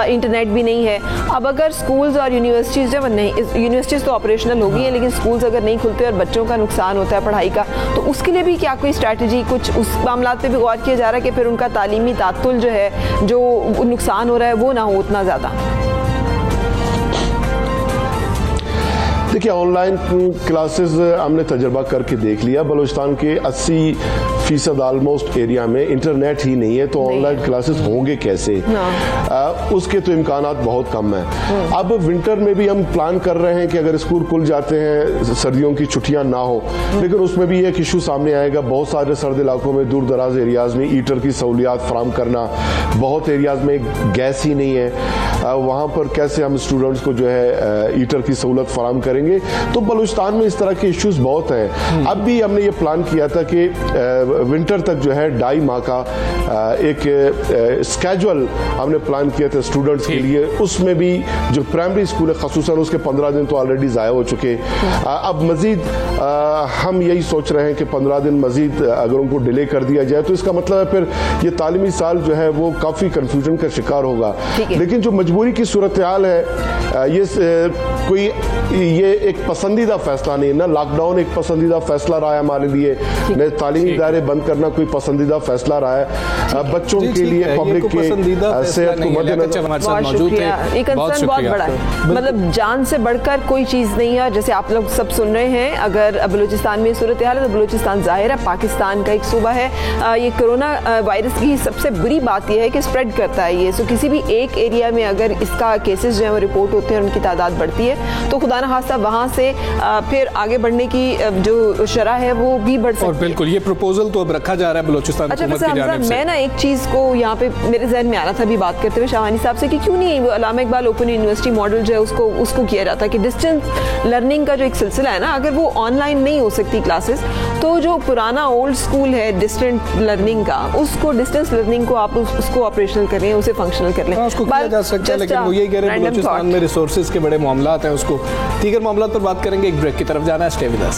इंटरनेट भी नहीं है। अब अगर स्कूल्स और यूनिवर्सिटीज़ जब नहीं, यूनिवर्सिटीज़ तो ऑपरेशनल होगी हैं, लेकिन स्कूल्स अगर नहीं खुलते और बच्चों का नुकसान होता है पढ़ाई का, तो उसके लिए भी क्या कोई स्ट्रैटेजी, कुछ उस मामला पे भी गौर किया जा रहा है कि फिर उनका तालीमी तातुल जो है, जो नुकसान हो रहा है वो ना हो उतना ज़्यादा? देखिए, ऑनलाइन क्लासेस हमने तजर्बा करके देख लिया। बलूचिस्तान के 80% ऑलमोस्ट एरिया में इंटरनेट ही नहीं है, तो ऑनलाइन क्लासेस होंगे कैसे? उसके तो इम्कानात बहुत कम है। अब विंटर में भी हम प्लान कर रहे हैं कि अगर स्कूल खुल जाते हैं, सर्दियों की छुट्टियां ना हो, लेकिन उसमें भी एक इशू सामने आएगा। बहुत सारे सर्द इलाकों में, दूर दराज एरियाज में हीटर की सहूलियात फराम करना, बहुत एरियाज में गैस ही नहीं है, वहाँ पर कैसे हम स्टूडेंट्स को जो है हीटर की सहूलत फराम करेंगे? तो बलूचिस्तान में इस तरह के इश्यूज बहुत हैं। अब भी हमने ये प्लान किया था कि विंटर तक जो है 2.5 माह का एक स्केजुअल हमने प्लान किया था स्टूडेंट्स के लिए। उसमें भी जो प्राइमरी स्कूल है खसूसन, उसके 15 दिन तो ऑलरेडी ज़ाया हो चुके। अब मजीद हम यही सोच रहे हैं कि 15 दिन मजीद अगर उनको डिले कर दिया जाए, तो इसका मतलब है फिर ये तालीमी साल जो है वो काफ़ी कन्फ्यूजन का शिकार होगा। लेकिन जो मजबूरी की सूरत हाल है, ये एक पसंदीदा फैसला नहीं है ना। लॉकडाउन एक पसंदीदा फैसला रहा है हमारे लिए, न तालीमी इदारे बंद करना कोई पसंदीदा फैसला रहा है। बच्चों के लिए पब्लिक के सेहत को मद्देनजर मौजूद है, एक कंसर्न बहुत बड़ा है, मतलब जान से बढ़कर कोई चीज़ नहीं है। जैसे आप लोग सब सुन रहे हैं, अगर बलूचिस्तान में सूरत हाल है तो बलूचिस्तान जाहिर है पाकिस्तान का एक सूबा है। ये कोरोना वायरस की सबसे बुरी बात यह है कि स्प्रेड करता है ये। सो किसी भी एक एरिया में अगर इसका केसेस जो है वो रिपोर्ट होते हैं, उनकी तादाद बढ़ती है, तो खुदा न खास्ता वहाँ से फिर आगे बढ़ने की जो शरह है वो भी बढ़ सकती है। और बिल्कुल ये प्रपोजल तो अब रखा जा रहा है बलूचिस्तान हुकूमत की जानिब से। मैं ना एक चीज़ को यहाँ पे मेरे जहन में आ रहा था अभी बात करते हुए शावानी साहब से, कि क्यों नहीं अल्लामा इकबाल ओपन यूनिवर्सिटी मॉडल जो है उसको किया जाता है कि डिस्टेंस लर्निंग का जो एक सिलसिला है ना, अगर वो ऑनलाइन नहीं हो सकती क्लासेस, तो जो पुराना ओल्ड स्कूल है डिस्टेंस लर्निंग का, उसको डिस्टेंस लर्निंग को आप उसको ऑपरेशनल कर लें, उसे फंक्शनल कर लें। उसको किया जा सकता है, लेकिन वो यही कह रहे हैं बलूचिस्तान में रिसोर्सेज के बड़े मामलात हैं। उसको दीगर मामलात पर बात करेंगे, एक ब्रेक की तरफ जाना है। Stay with us.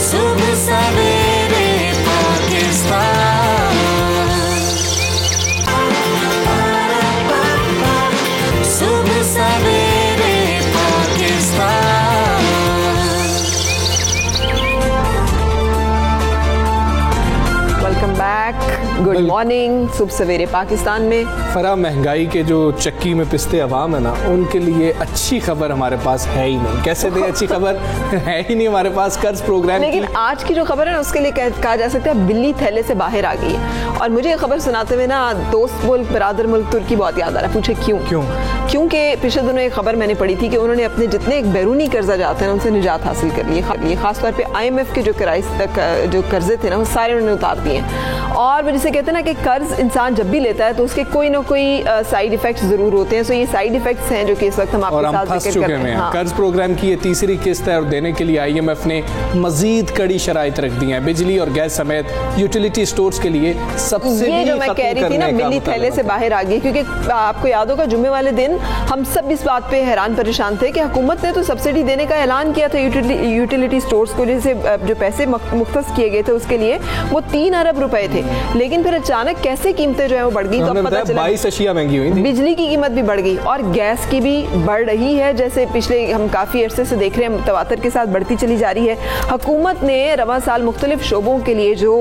सुबह सवेरे पाकिस्तान, सुबह सवेरे Pakistan. Welcome back, good morning. सुबह सवेरे पाकिस्तान में फरा महंगाई के जो चक्की में पिसते अवाम है ना, उनके लिए अच्छी खबर हमारे पास है ही नहीं। कैसे दे अच्छी खबर है ही नहीं हमारे पास कर्ज प्रोग्राम। लेकिन आज की जो खबर है ना, उसके लिए कहा जा सकता है बिल्ली थैले से बाहर आ गई है। और मुझे ये खबर सुनाते हुए ना दोस्त मुल्क बरादर मुल्क तुर्की बहुत याद आ रहा है। पूछे क्यों? क्योंकि पिछले दिनों एक खबर मैंने पढ़ी थी कि उन्होंने अपने जितने एक बैरूनी कर्जा जाते हैं उनसे निजात हासिल कर ली। खासतौर पे IMF के जो कर्जे थे ना, वो सारे उन्होंने उतार दिए। और जिसे कहते हैं ना कि कर्ज इंसान जब भी लेता है तो उसके कोई ना कोई साइड इफेक्ट्स जरूर होते हैं। सो ये साइड इफेक्ट्स हैं जो कि इस वक्त हम आपके साथ जिक्र कर रहे हैं। हाँ। कर्ज प्रोग्राम की ये तीसरी किस्त है और देने के लिए IMF ने मजीद कड़ी शराइत रख दी हैं। बिजली और गैस समेत यूटिलिटी स्टोर्स के लिए सब्सिडी ये जो मैं कह रही थी ना, बिल्ली थैले से बाहर आ गई, क्योंकि आपको याद होगा जुम्मे वाले दिन हम सब इस बात पे हैरान परेशान थे कि हुकूमत ने तो सब्सिडी देने का ऐलान किया था यूटिलिटी स्टोर्स को, जैसे जो पैसे मुख्तस किए गए थे उसके लिए वो 3 अरब रुपए थे। लेकिन फिर अचानक कैसे कीमतें जो है वो बढ़ गई, तो अब पता चला 22 अशिया महंगी हुई, बिजली की कीमत भी बढ़ गई और गैस की भी बढ़ रही है। जैसे पिछले हम काफ़ी अरसे से देख रहे हैं, तवातर के साथ बढ़ती चली जा रही है। हुकूमत ने रवा साल मुख्तलिफ शोबों के लिए जो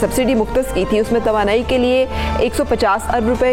सब्सिडी मुख्तस की थी, उसमें तवानाई के लिए 150 अरब रुपए,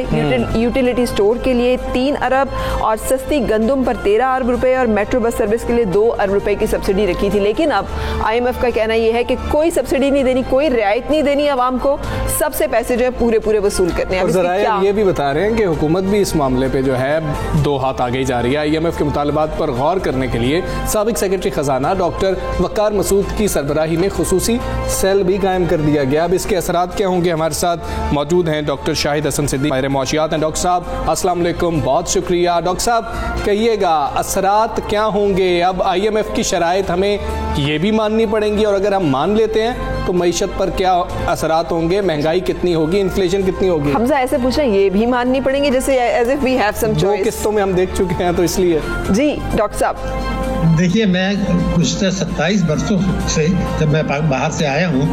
यूटिलिटी स्टोर के लिए 3 अरब और सस्ती गंदम पर 13 अरब रुपए और मेट्रो बस सर्विस के लिए 2 अरब रुपए की सब्सिडी रखी थी। लेकिन अब IMF का कहना यह है कि कोई सब्सिडी नहीं देनी, कोई रियायत नहीं देनी आवाम को, सबसे पैसे जो है पूरे वसूल करने हैं। और जरा ये भी बता रहे हैं कि हुकूमत भी इस मामले पे जो है 2 हाथ आगे जा रही है। IMF के मुतालबात पर गौर करने के लिए साबिक सेक्रेटरी खजाना डॉक्टर वकार मसूद की सरबराही में खुसूसी सेल भी कायम कर दिया गया। अब इसके असरात क्या होंगे, हमारे साथ मौजूद हैं डॉक्टर शाहिद हसन सिद्दीकी, माहिर मौशियात हैं। डॉक्टर साहब अस्सलाम वालेकुम, बहुत शुक्रिया। डॉक्टर साहब कहिएगा असरात क्या होंगे? अब IMF की शराइत हमें ये भी माननी पड़ेंगी और अगर हम मान लेते हैं तो मईशत पर क्या असरात होंगे, महंगाई कितनी होगी, इन्फ्लेशन कितनी होगी। हमजा ऐसे पूछना ये भी माननी पड़ेंगे जैसे as if we have some दो चॉइस। किस्तों में हम देख चुके हैं तो इसलिए। जी डॉक्टर साहब। देखिए, मैं पिछले 27 वर्षों से जब मैं बाहर से आया हूँ,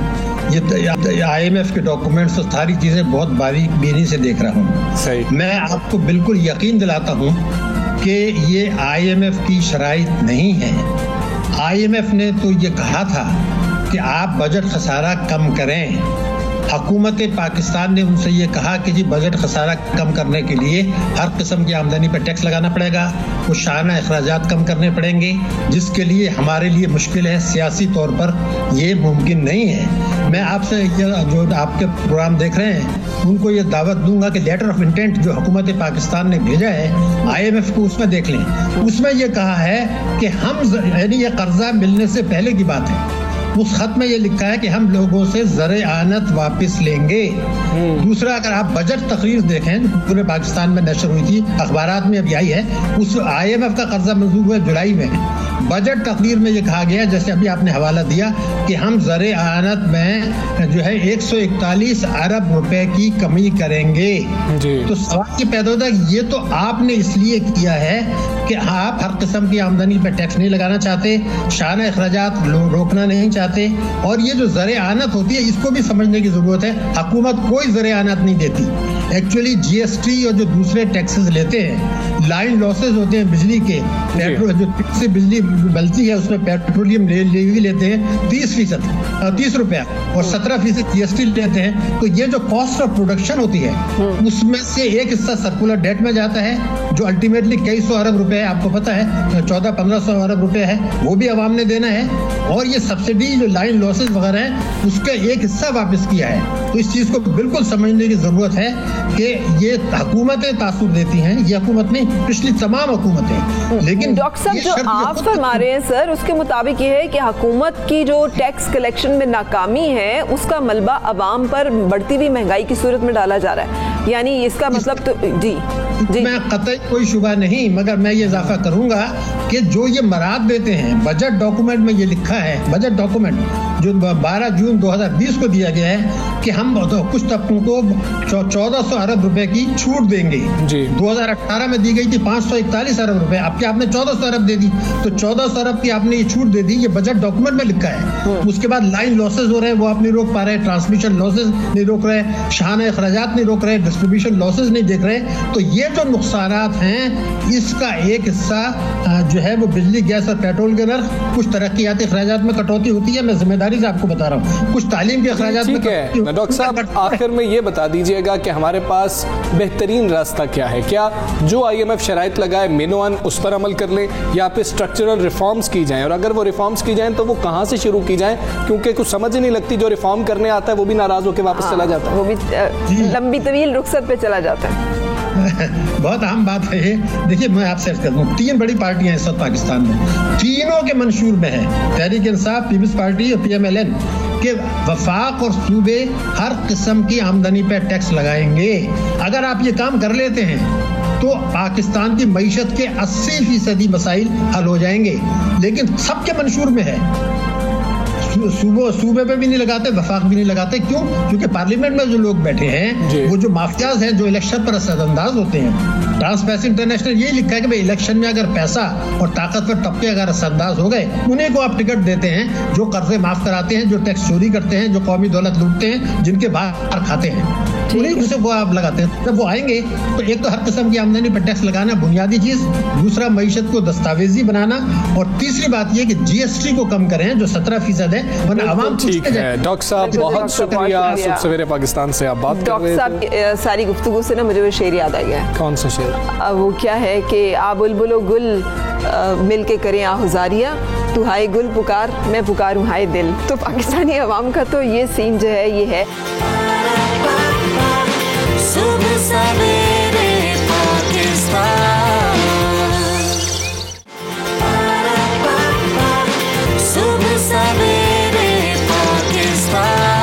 ये IMF के डॉक्यूमेंट्स और सारी चीज़ें बहुत बारीकी से देख रहा हूँ। सही। मैं आपको बिल्कुल यकीन दिलाता हूँ कि ये IMF की शराइत नहीं है। IMF ने तो ये कहा था कि आप बजट खसारा कम करें। हुकूमत पाकिस्तान ने उनसे ये कहा कि जी बजट खसारा कम करने के लिए हर किस्म की आमदनी पर टैक्स लगाना पड़ेगा, कुछ शाना अखराजात कम करने पड़ेंगे, जिसके लिए हमारे लिए मुश्किल है, सियासी तौर पर ये मुमकिन नहीं है। मैं आपसे जो आपके प्रोग्राम देख रहे हैं उनको ये दावत दूंगा कि लेटर ऑफ इंटेंट जो हुकूमत पाकिस्तान ने भेजा है IMF को, उसमें देख लें। उसमें ये कहा है कि हम, यानी ये कर्जा मिलने से पहले की बात है, उस खत में ये लिखा है कि हम लोगों से ज़र आनत वापस लेंगे। दूसरा, अगर आप बजट तकरीर देखें जो पूरे पाकिस्तान में नशर हुई थी, अखबारात में अभी आई है, उस IMF का कर्जा मंजूर हुआ जुलाई में। बजट तकरीर में ये कहा गया, जैसे अभी आपने हवाला दिया, कि हम ज़र आनत में जो है 141 अरब रुपए की कमी करेंगे। तो सवाल ये पैदा होता है, ये तो आपने इसलिए किया है कि आप हर किस्म की आमदनी पर टैक्स नहीं लगाना चाहते, शाना अखराजात रोकना नहीं चाहते, और ये जो ज़र आनत होती है इसको भी समझने की जरूरत है। हुकूमत कोई ज़र आनत नहीं देती। एक्चुअली GST और जो दूसरे टैक्सेस लेते हैं, लाइन लॉसेस होते हैं बिजली के, पेट्रोल जो से बिजली बलती है उसमें पेट्रोलियम लेवी लेते हैं 30 रुपया और 17% GST लेते हैं। तो ये जो कॉस्ट ऑफ प्रोडक्शन होती है उसमें से एक हिस्सा सर्कुलर डेट में जाता है, जो अल्टीमेटली कई सौ अरब रुपए है, आपको पता है 1400-1500 अरब रुपए है, वो भी अवाम ने देना है। और ये सब्सिडी जो लाइन लॉसेस वगैरह हैं उसका एक हिस्सा वापस किया है। तो इस चीज को बिल्कुल समझने की जरूरत है कि ये हुकूमतें तासुर देती हैं, ये हुकूमत नहीं, पिछली तमाम हुकूमतें। लेकिन डॉक्टर साहब जो आप फरमा रहे हैं सर, उसके मुताबिक ये है कि हुकूमत की जो टैक्स कलेक्शन में नाकामी है उसका मलबा अवाम पर बढ़ती हुई महंगाई की सूरत में डाला जा रहा है, यानी इसका मतलब तो जी मैं कतई कोई शुबा नहीं, मगर मैं ये इजाफा करूंगा कि जो ये मराद देते हैं, बजट डॉक्यूमेंट में ये लिखा है, बजट डॉक्यूमेंट जो 12 जून 2020 को दिया गया है कि हम तो कुछ तबकों को 1400 अरब रुपए की छूट देंगे। 2018 में दी गई थी 541 अरब रुपए, अब क्या आपने 1400 अरब दे दी, तो 1400 अरब की आपने ये छूट दे दी, ये बजट डॉक्यूमेंट में लिखा है। उसके बाद लाइन लॉसेज हो रहे हैं वो आप नहीं रोक पा रहे, ट्रांसमिशन लॉसेज नहीं रोक रहे, शाना अखराजात नहीं रोक रहे, डिस्ट्रीब्यूशन लॉसेज नहीं देख रहे। तो ये जो नुकसानात हैं इसका एक हिस्सा जो है वो बिजली, गैस और पेट्रोल के नर्ख, कुछ तरक्याती अखराजात में कटौती होती है, मैं जिम्मेदारी से आपको बता रहा हूँ, कुछ तालीम के अखराजात में। डॉक्टर साहब आखिर में ये बता दीजिएगा कि हमारे पास बेहतरीन रास्ता क्या है? क्या जो IMF शराइत लगाए मेनोअन उस पर अमल कर लें, या फिर स्ट्रक्चरल रिफॉर्म्स की जाएं? और अगर वो रिफॉर्म्स की जाएं तो वो कहाँ से शुरू की जाएं? क्योंकि कुछ समझ ही नहीं लगती, जो रिफॉर्म करने आता है वो भी नाराज होकर वापस चला जाता है, वो भी लंबी तवील रुखसत पे चला जाता है। बहुत अहम बात है ये। देखिए, मैं आपसे अर्ज कर दूं, 3 बड़ी पार्टियां इस वक्त पाकिस्तान में, तीनों के मंशूर में है, तहरीक इंसाफ, पीपल्स पार्टी और PMLN, के वफाक और सूबे हर किस्म की आमदनी पर टैक्स लगाएंगे। अगर आप ये काम कर लेते हैं तो पाकिस्तान की मईशत के 80% मसाइल हल हो जाएंगे। लेकिन सबके मंशूर में है, सूबे पे भी नहीं लगाते, वफाक भी नहीं लगाते। क्यों? क्योंकि पार्लियामेंट में जो लोग बैठे हैं वो जो माफियाज हैं, जो इलेक्शन पर असरअंदाज होते हैं, ट्रांसपेरेंसी इंटरनेशनल यही लिखा है कि भाई इलेक्शन में अगर पैसा और ताकतवर तबके अगर असरअंदाज हो गए, उन्हीं को आप टिकट देते हैं, जो कर्जे माफ कराते हैं, जो टैक्स चोरी करते हैं, जो कौमी दौलत लूटते हैं, जिनके बाहर खाते हैं, उन्हीं को आप लगाते हैं। जब वो आएंगे तो एक तो हर किस्म की आमदनी पर टैक्स लगाना बुनियादी चीज, दूसरा मईशत को दस्तावेजी बनाना, और तीसरी बात यह कि GST को कम करें जो 17% है। ठीक है डॉक्टर साहब, बहुत शुक्रिया। सुबह सवेरे पाकिस्तान से आप बात कर रहे थे। डॉक्टर साहब सारी गुफ्तगू से ना मुझे वो शेर याद आ गया है। कौन सा शेर? वो क्या है कि आ बुलबुलो गुल मिल के करें आहुजारिया, तू हाय गुल पुकार मैं पुकारूं हाय दिल। तो पाकिस्तानी अवाम का तो ये सीन जो है ये है। सुबह सवेरे पाकिस्तान, सुबह सवेरे पाकिस्तान।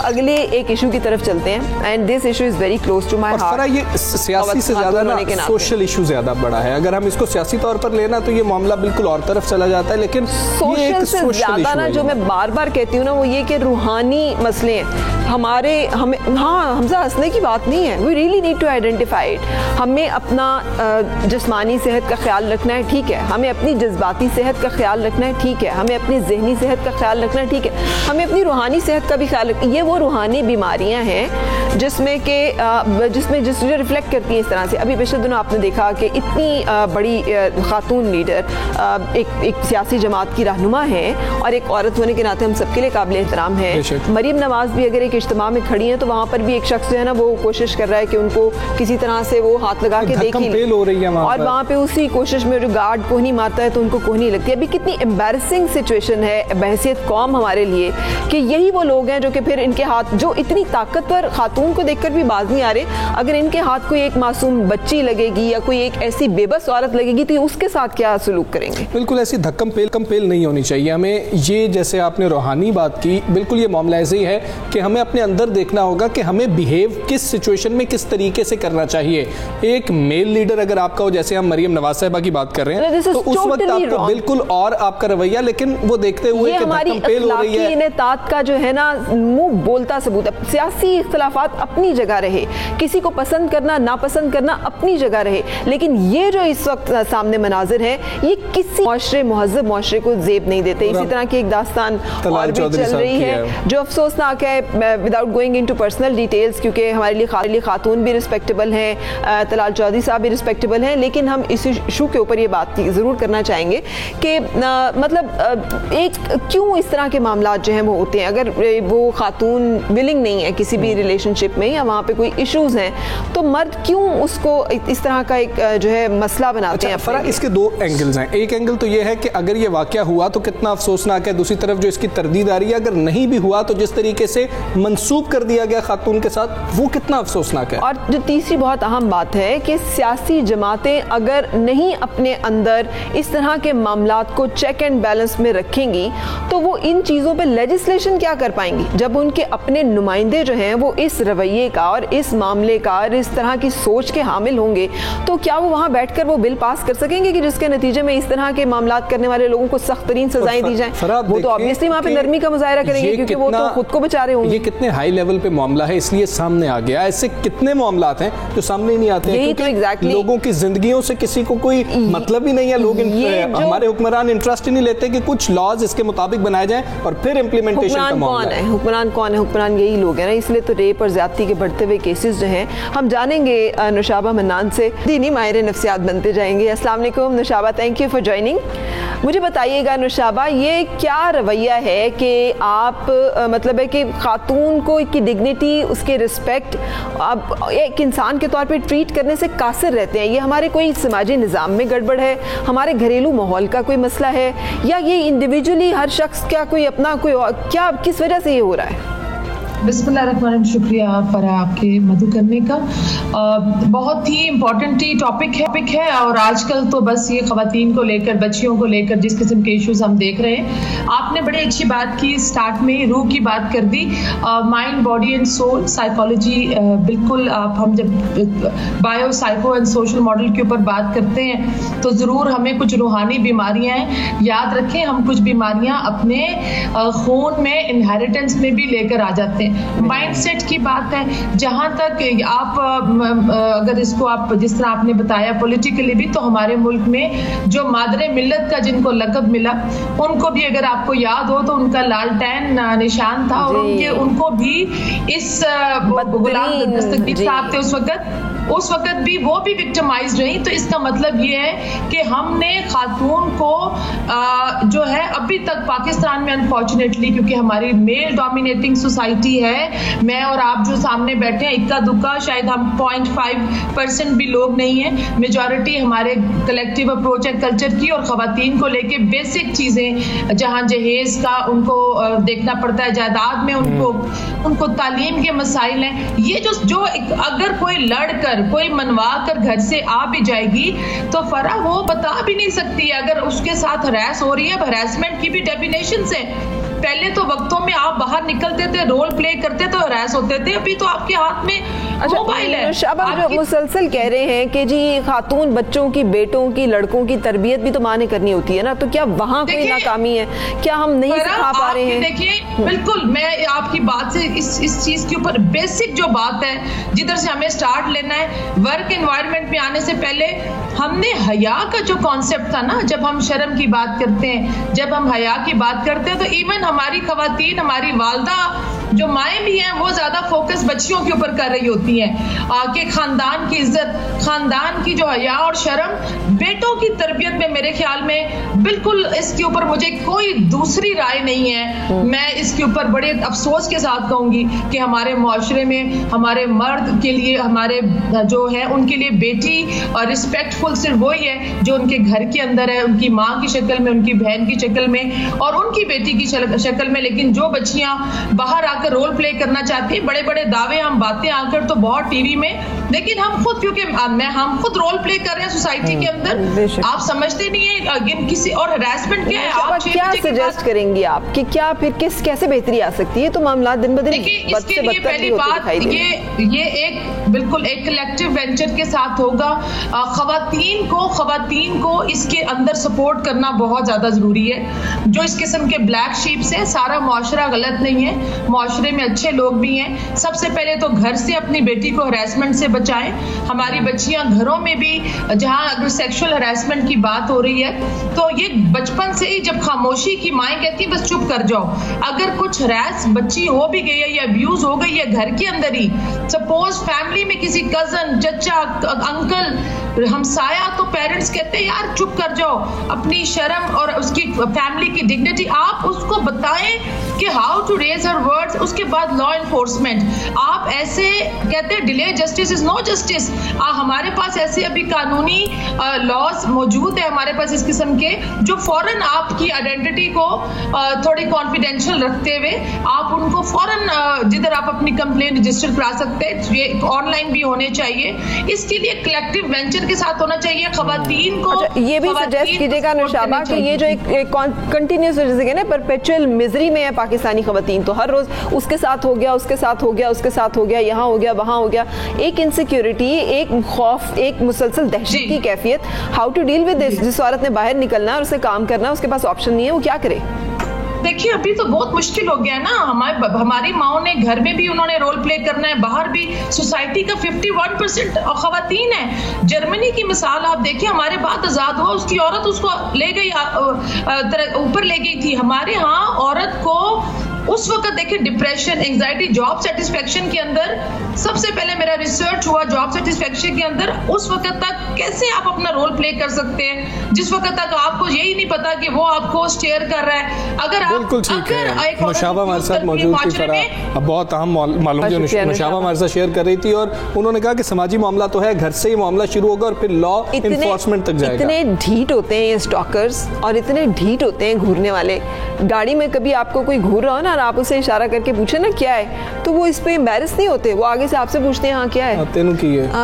अगले एक इशू की तरफ चलते हैं, and this issue is very close to my heart. ये सियासी से ज्यादा ना सोशल इशू ज्यादा बड़ा है। अगर हम इसको सियासी तौर पर लेना तो ये मामला बिल्कुल और तरफ चला जाता है, लेकिन सोशल से ज्यादा ना जो मैं बार बार कहती हूँ ना, वो ये कि रूहानी मसले हैं हमें हमजा हंसने की बात नहीं है। We really need to identify it. हमें अपना जिस्मानी सेहत का ख्याल रखना है, ठीक है। हमें अपनी जज्बाती सेहत का ख्याल रखना है, ठीक है। हमें अपनी जहनी सेहत का ख्याल रखना है, ठीक है। हमें अपनी रूहानी सेहत का भी ख्याल रखना है। ये वो रूहानी बीमारियां हैं जिसमें जो रिफ्लेक्ट करती हैं इस तरह से। अभी पिछले दिनों आपने देखा कि इतनी बड़ी खातून लीडर एक सियासी जमात की रहनुमा है और एक औरत होने के नाते हम सबके लिए काबिल एहतराम है। मरीम नवाज भी अगर एक इज्तिमा में खड़ी हैं तो वहाँ पर भी एक शख्स जो है ना वो कोशिश कर रहा है कि उनको किसी तरह से वो हाथ लगा के देखें, हो रही है और वहाँ पे उसी कोशिश में जो गार्ड कोहनी मारता है तो उनको कोहनी लगती है। अभी कितनी एम्बैरसिंग सिचुएशन है बहसियत कौम हमारे लिए कि यही वो लोग हैं जो कि फिर इनके हाथ, जो इतनी ताकतवर खातून को देखकर भी बाज नहीं आ रहे, अगर इनके हाथ कोई एक मासूम बच्ची लगेगी या कोई एक ऐसी बेबस औरत लगेगी तो उसके साथ क्या सलूक करेंगे। बिल्कुल ऐसी धक्कम पेल नहीं होनी चाहिए हमें। ये जैसे आपने रूहानी बात की, बिल्कुल ये मामला ऐसे ही है कि हमें अपने अंदर देखना होगा कि हमें बिहेव किस सिचुएशन में किस तरीके से करना चाहिए। एक मेल लीडर अगर आपका हो, जैसे हम मरीम नवाज साहिबा की बात कर रहे हैं, तो उस वक्त आपको बिल्कुल और आपका रवैया, लेकिन वो देखते हुए कि धक्कम पेल हो रही है। इनेतात का जो है ना मुंह बोलता सबूत है। सियासी इख्तिलाफात अपनी जगह रहे, किसी को पसंद करना नापसंद करना अपनी जगह रहे, लेकिन ये जो इस वक्त सामने मनाजिर है ये किसी मुआशरे मुहज़्ज़ब मुआशरे को जेब नहीं देते। इसी तरह की एक दास्तान और भी चल रही है जो अफसोसनाक है, without going into personal details, क्योंकि हमारे लिए खातून भी रिस्पेक्टेबल हैं, तलाल चौधरी साहब भी रिस्पेक्टेबल हैं, लेकिन हम इस इशू के ऊपर ये बात ज़रूर करना चाहेंगे कि मतलब एक क्यों इस तरह के मामला जो हैं वो होते हैं। अगर वो खातून विलिंग नहीं है किसी भी रिलेशनशिप में या वहाँ पे कोई इश्यूज हैं तो मर्द क्यों उसको इस तरह का एक जो है मसला बनाते हैं। फरा, इसके दो एंगल्स हैं। एक एंगल तो ये है कि अगर ये वाकया हुआ तो कितना अफसोसनाक है, दूसरी तरफ जो इसकी तरदीद आ रही है अगर नहीं भी हुआ तो जिस तरीके से मंसूब कर दिया गया खातून के साथ वो कितना अफसोसनाक है। और जो तीसरी बहुत अहम बात है कि सियासी जमातें अगर नहीं अपने अंदर इस तरह के मामलात को चेक एंड बैलेंस में रखेंगी तो वो इन चीज़ों पे लेजिस्लेशन क्या कर पाएंगी। जब उनके अपने नुमाइंदे जो हैं वो इस रवैये का और इस मामले का और इस तरह की सोच के हामिल होंगे तो क्या वो वहाँ बैठकर वो बिल पास कर सकेंगे कि जिसके नतीजे में इस तरह के मामलात करने वाले लोगों को सख्त तरीन सजाएं दी जाएं। वो तो ऑब्वियसली वहाँ पे नरमी का मुजाहरा करेंगे क्योंकि वो तो खुद को बचा रहे होंगे। ये कितने हाई लेवल पे मामला है इसलिए सामने आ गया। ऐसे कितने मामलात हैं जो सामने ही नहीं आते हैं क्योंकि लोगों की जिंदगियों से किसी को कोई मतलब ही नहीं है। लोग हमारे हुक्मरान इंटरेस्ट ही नहीं लेते कि कुछ लॉज इसके मुताबिक बनाए जाए और फिर इम्प्लीमेंटेशन का मामला है। हुक्मरान कौन है? हुक्मरान यही लोग हैं ना। इसलिए तो रेप और ज्यादती के बढ़ते हुए केसेस जो हैं हम जानेंगे नुशाबा मन्नान से, दीनी माहिर नफ्सियात बनते जाएंगे। अस्सलाम वालेकुम नुशाबा, थैंक यू फॉर ज्वाइनिंग। मुझे बताइएगा नुशाबा, ये क्या रवैया है कि आप मतलब है कि खातून को की डिग्निटी, उसके रिस्पेक्ट आप एक इंसान के तौर पे ट्रीट करने से कासिर रहते हैं? ये हमारे कोई समाजी निज़ाम में गड़बड़ है, हमारे घरेलू माहौल का कोई मसला है, या ये इंडिविजुअली हर शख्स क्या कोई अपना कोई क्या किस वजह से ये हो रहा है? बिस्मिल्लाहिर्रहमानिर्रहीम, शुक्रिया फरा आपके मदद करने का। बहुत ही इम्पोर्टेंट टॉपिक है और आजकल तो बस ये ख़वातीन को लेकर, बच्चियों को लेकर जिस किस्म के इश्यूज हम देख रहे हैं। आपने बड़ी अच्छी बात की, स्टार्ट में रूह की बात कर दी। Mind, body and soul, psychology, बिल्कुल हम जब bio, psycho and social model के ऊपर बात करते हैं तो ज़रूर हमें कुछ रूहानी बीमारियाँ हैं। याद रखें, हम कुछ बीमारियाँ अपने खून में, इनहेरिटेंस में भी लेकर आ जाते हैं। माइंडसेट की बात है, जहां तक आप अगर इसको आप जिस तरह आपने बताया पॉलिटिकली भी, तो हमारे मुल्क में जो मादरे मिल्लत का जिनको लक़ब मिला उनको भी अगर आपको याद हो तो उनका लालटेन निशान था और उनको भी इस गुलाम दस्तगीर साहब थे उस वक्त भी वो भी विक्टिमाइज रही। तो इसका मतलब ये है कि हमने खातून को जो है अभी तक पाकिस्तान में अनफॉर्चुनेटली, क्योंकि हमारी मेल डोमिनेटिंग सोसाइटी है, मैं और आप जो सामने बैठे हैं इक्का दुक्का शायद हम 0.5% भी लोग नहीं है, मेजॉरिटी हमारे कलेक्टिव अप्रोच है कल्चर की और खवातीन को लेके बेसिक चीजें, जहां जहेज का उनको देखना पड़ता है, जायदाद में उनको तालीम के मसाइल हैं। ये जो अगर कोई लड़कर कोई मनवा कर घर से आ भी जाएगी तो फरा वो बता भी नहीं सकती अगर उसके साथ हरास हो रही है। हरासमेंट की भी डेफिनेशंस है। पहले तो वक्तों में आप बाहर निकलते थे, रोल प्ले करते थे, हरास होते थे, अभी तो आपके हाथ में मोबाइल है। शाबा जो मुसलसल कह रहे हैं कि जी खातून बच्चों की, बेटों की, लड़कों की तरबियत भी तो माँ ने करनी होती है ना, तो क्या वहाँ कोई नाकामी है? क्या हम नहीं सिखा पा रहे हैं? देखिए बिल्कुल, मैं आपकी बात से इस चीज के ऊपर बेसिक जो बात है जिधर से हमें स्टार्ट लेना है, वर्क एनवायरनमेंट में आने से पहले हमने हया का जो कॉन्सेप्ट था ना, जब हम शर्म की बात करते हैं, जब हम हया की बात करते हैं, तो इवन हमारी खवातीन, हमारी वालदा जो माएँ भी हैं, वो ज्यादा फोकस बच्चियों के ऊपर कर रही होती हैं कि खानदान की इज्जत, खानदान की जो हया और शर्म, बेटों की तरबियत में मेरे ख्याल में बिल्कुल इसके ऊपर मुझे कोई दूसरी राय नहीं है। मैं इसके ऊपर बड़े अफसोस के साथ कहूंगी कि हमारे मुआशरे में हमारे मर्द के लिए, हमारे जो है उनके लिए बेटी और रिस्पेक्टफुल सिर्फ वही है जो उनके घर के अंदर है, उनकी माँ की शक्ल में, उनकी बहन की शक्ल में और उनकी बेटी की शक्ल में। लेकिन जो बच्चियां बाहर आकर रोल प्ले करना चाहती हैं, बड़े बड़े दावे, हम बातें आकर तो बहुत टीवी में, लेकिन हम खुद, क्योंकि हम खुद रोल प्ले कर रहे हैं सोसाइटी के अंदर, आप समझते नहीं है किसी और हरासमेंट क्या है। आप क्या सजेस्ट करेंगे आप कि क्या फिर कैसे बेहतरी आ सकती है? तो मामला दिन ब दिन इसके लिए पहली बात ये एक बिल्कुल एक कलेक्टिव वेंचर के साथ होगा। खवातीन को इसके अंदर सपोर्ट करना बहुत ज्यादा जरूरी है। जो इस किस्म के ब्लैक शीप्स हैं, सारा मुआशरा गलत नहीं है, मुआशरे में अच्छे लोग भी हैं। सबसे पहले तो घर से अपनी बेटी को हरासमेंट से बचाएं। हमारी बच्चियां घरों में भी, जहां अगर सेक्सुअल हरासमेंट की बात हो रही है, तो ये बचपन से ही, जब खामोशी की माएँ कहती है बस चुप कर जाओ, अगर कुछ हरास बच्ची हो भी गई है या अब्यूज हो गई है घर के अंदर ही, सपोज फैमिली में किसी कजन, चचा, अंकल, हमसाया, तो पेरेंट्स कहते हैं यार चुप कर जाओ, अपनी शर्म और उसकी फैमिली की डिग्निटी, आप उसको बताएं कि how to raise her words. उसके बाद लॉ एनफोर्समेंट, आप ऐसे कहते हैं delay justice is no justice. हमारे पास ऐसे अभी कानूनी लॉज मौजूद है हमारे पास इस किस्म के, जो फौरन आपकी आइडेंटिटी को थोड़ी कॉन्फिडेंशियल रखते हुए आप उनको फौरन जिधर आप अपनी कंप्लेंट रजिस्टर करा सकते हैं, ये ऑनलाइन भी होने चाहिए। इसके लिए कलेक्टिव वेंचर के साथ होना चाहिए। खवातीन को ये भी सजेस्ट कीजिएगा नुशाबा कि ये जो एक कंटिन्यूस ना परपेचुअल मिजरी में है पाकिस्तानी खवातीन, तो हर रोज उसके साथ हो गया, उसके साथ हो गया, उसके साथ हो गया, यहाँ हो गया, वहाँ हो गया, एक इनसिक्योरिटी, एक खौफ, एक मुसलसल दहशत की कैफियत। How to deal with this? जिस औरत ने बाहर निकलना है और उसे काम करना है, उसके पास ऑप्शन नहीं है, वो क्या करे? देखिए अभी तो बहुत मुश्किल हो गया ना। हमारी माओ ने घर में भी उन्होंने रोल प्ले करना है, बाहर भी। सोसाइटी का 51% खवातीन है। जर्मनी की मिसाल आप देखिए, हमारे बाद आजाद हुआ, उसकी औरत उसको ले गई, ऊपर ले गई थी। हमारे यहाँ औरत को उस वक्त देखिए डिप्रेशन, एंजाइटी, जॉब सेटिस्फेक्शन के अंदर, सबसे पहले मेरा रिसर्च हुआ जॉब सेटिस्फेक्शन के अंदर, उस वक्त तक कैसे आप अपना रोल प्ले कर सकते हैं जिस वक्त तक आपको यही नहीं पता कि वो आपको स्टेयर कर रहा है। अगर आप बिल्कुल ठीक है, नुशाबा हमारे साथ मौजूद की तरह बहुत अहम मालूम जो नुशाबा हमारे साथ शेयर कर रही थी, और उन्होंने कहा कि समाजी मामला तो है, घर से ही मामला शुरू होगा और फिर लॉ इन्फोर्समेंट तक जाएगा। इतने ढीठ होते हैं ये स्टॉकर्स और इतने ढीठ होते हैं घूरने वाले। गाड़ी में कभी आपको कोई घूर रहा हो ना और आप उसे इशारा करके पूछे ना क्या है, तो वो इस पे एम्बैरेस नहीं होते, वो आगे से आपसे पूछते हैं हाँ क्या है,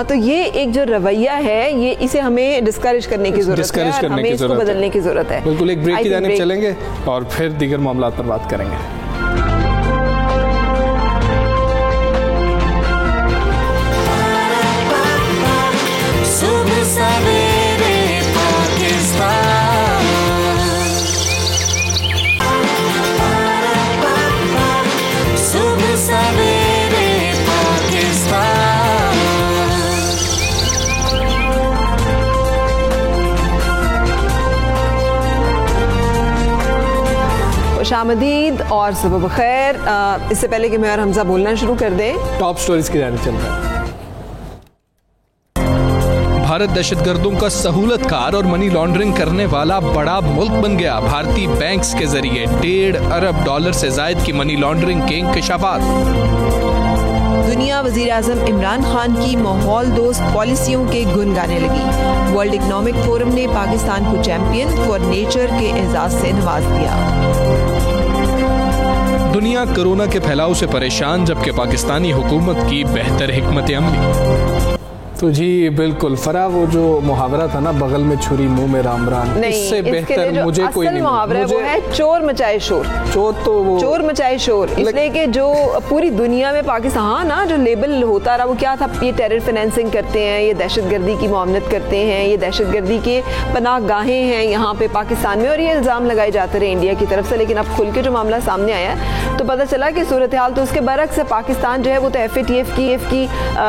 तो ये एक जो रवैया है, ये इसे हमें डिस्करेज करने की जरूरत है, हमें इसको बदलने की जरूरत है। बिल्कुल, एक ब्रेक की जानिब चलेंगे और फिर दीगर मामलात पर बात करेंगे। खुशामदीद और सुबह बखैर। इससे पहले कि मैं और हमजा बोलना शुरू कर दें, टॉप स्टोरीज की जानिब चल रहा है। भारत दहशतगर्दों का सहूलतकार और मनी लॉन्ड्रिंग करने वाला बड़ा मुल्क बन गया। भारतीय बैंक्स के जरिए $1.5 अरब से जायद की मनी लॉन्ड्रिंग के इंकशाफात। दुनिया वज़ीर आज़म इमरान खान की माहौल दोस्त पॉलिसियों के गुन गाने लगी। वर्ल्ड इकोनॉमिक फोरम ने पाकिस्तान को चैंपियन फॉर नेचर के एजाज से नवाज दिया। दुनिया कोरोना के फैलाव से परेशान, जबकि पाकिस्तानी हुकूमत की बेहतर हिकमत अमली। तो जी बिल्कुल फरा, वो जो मुहावरा था ना, बगल में छुरी मुंह में राम राम, इससे बेहतर मुझे कोई नहीं मुहावरा वो है चोर मचाए शोर। चोर मचाए शोर, इसलिए कि जो पूरी दुनिया में पाकिस्तान, हाँ ना, जो लेबल होता रहा वो क्या था, ये टेरर फाइनेंसिंग करते हैं, ये दहशतगर्दी की मुआवनत करते हैं, ये दहशतगर्दी के पनाह गाहें हैं यहाँ पे पाकिस्तान में, और ये इल्ज़ाम लगाए जाते रहे इंडिया की तरफ से। लेकिन अब खुल के जो मामला सामने आया तो पता चला कि सूरत हाल तो उसके बरक्स है। पाकिस्तान जो है वो तो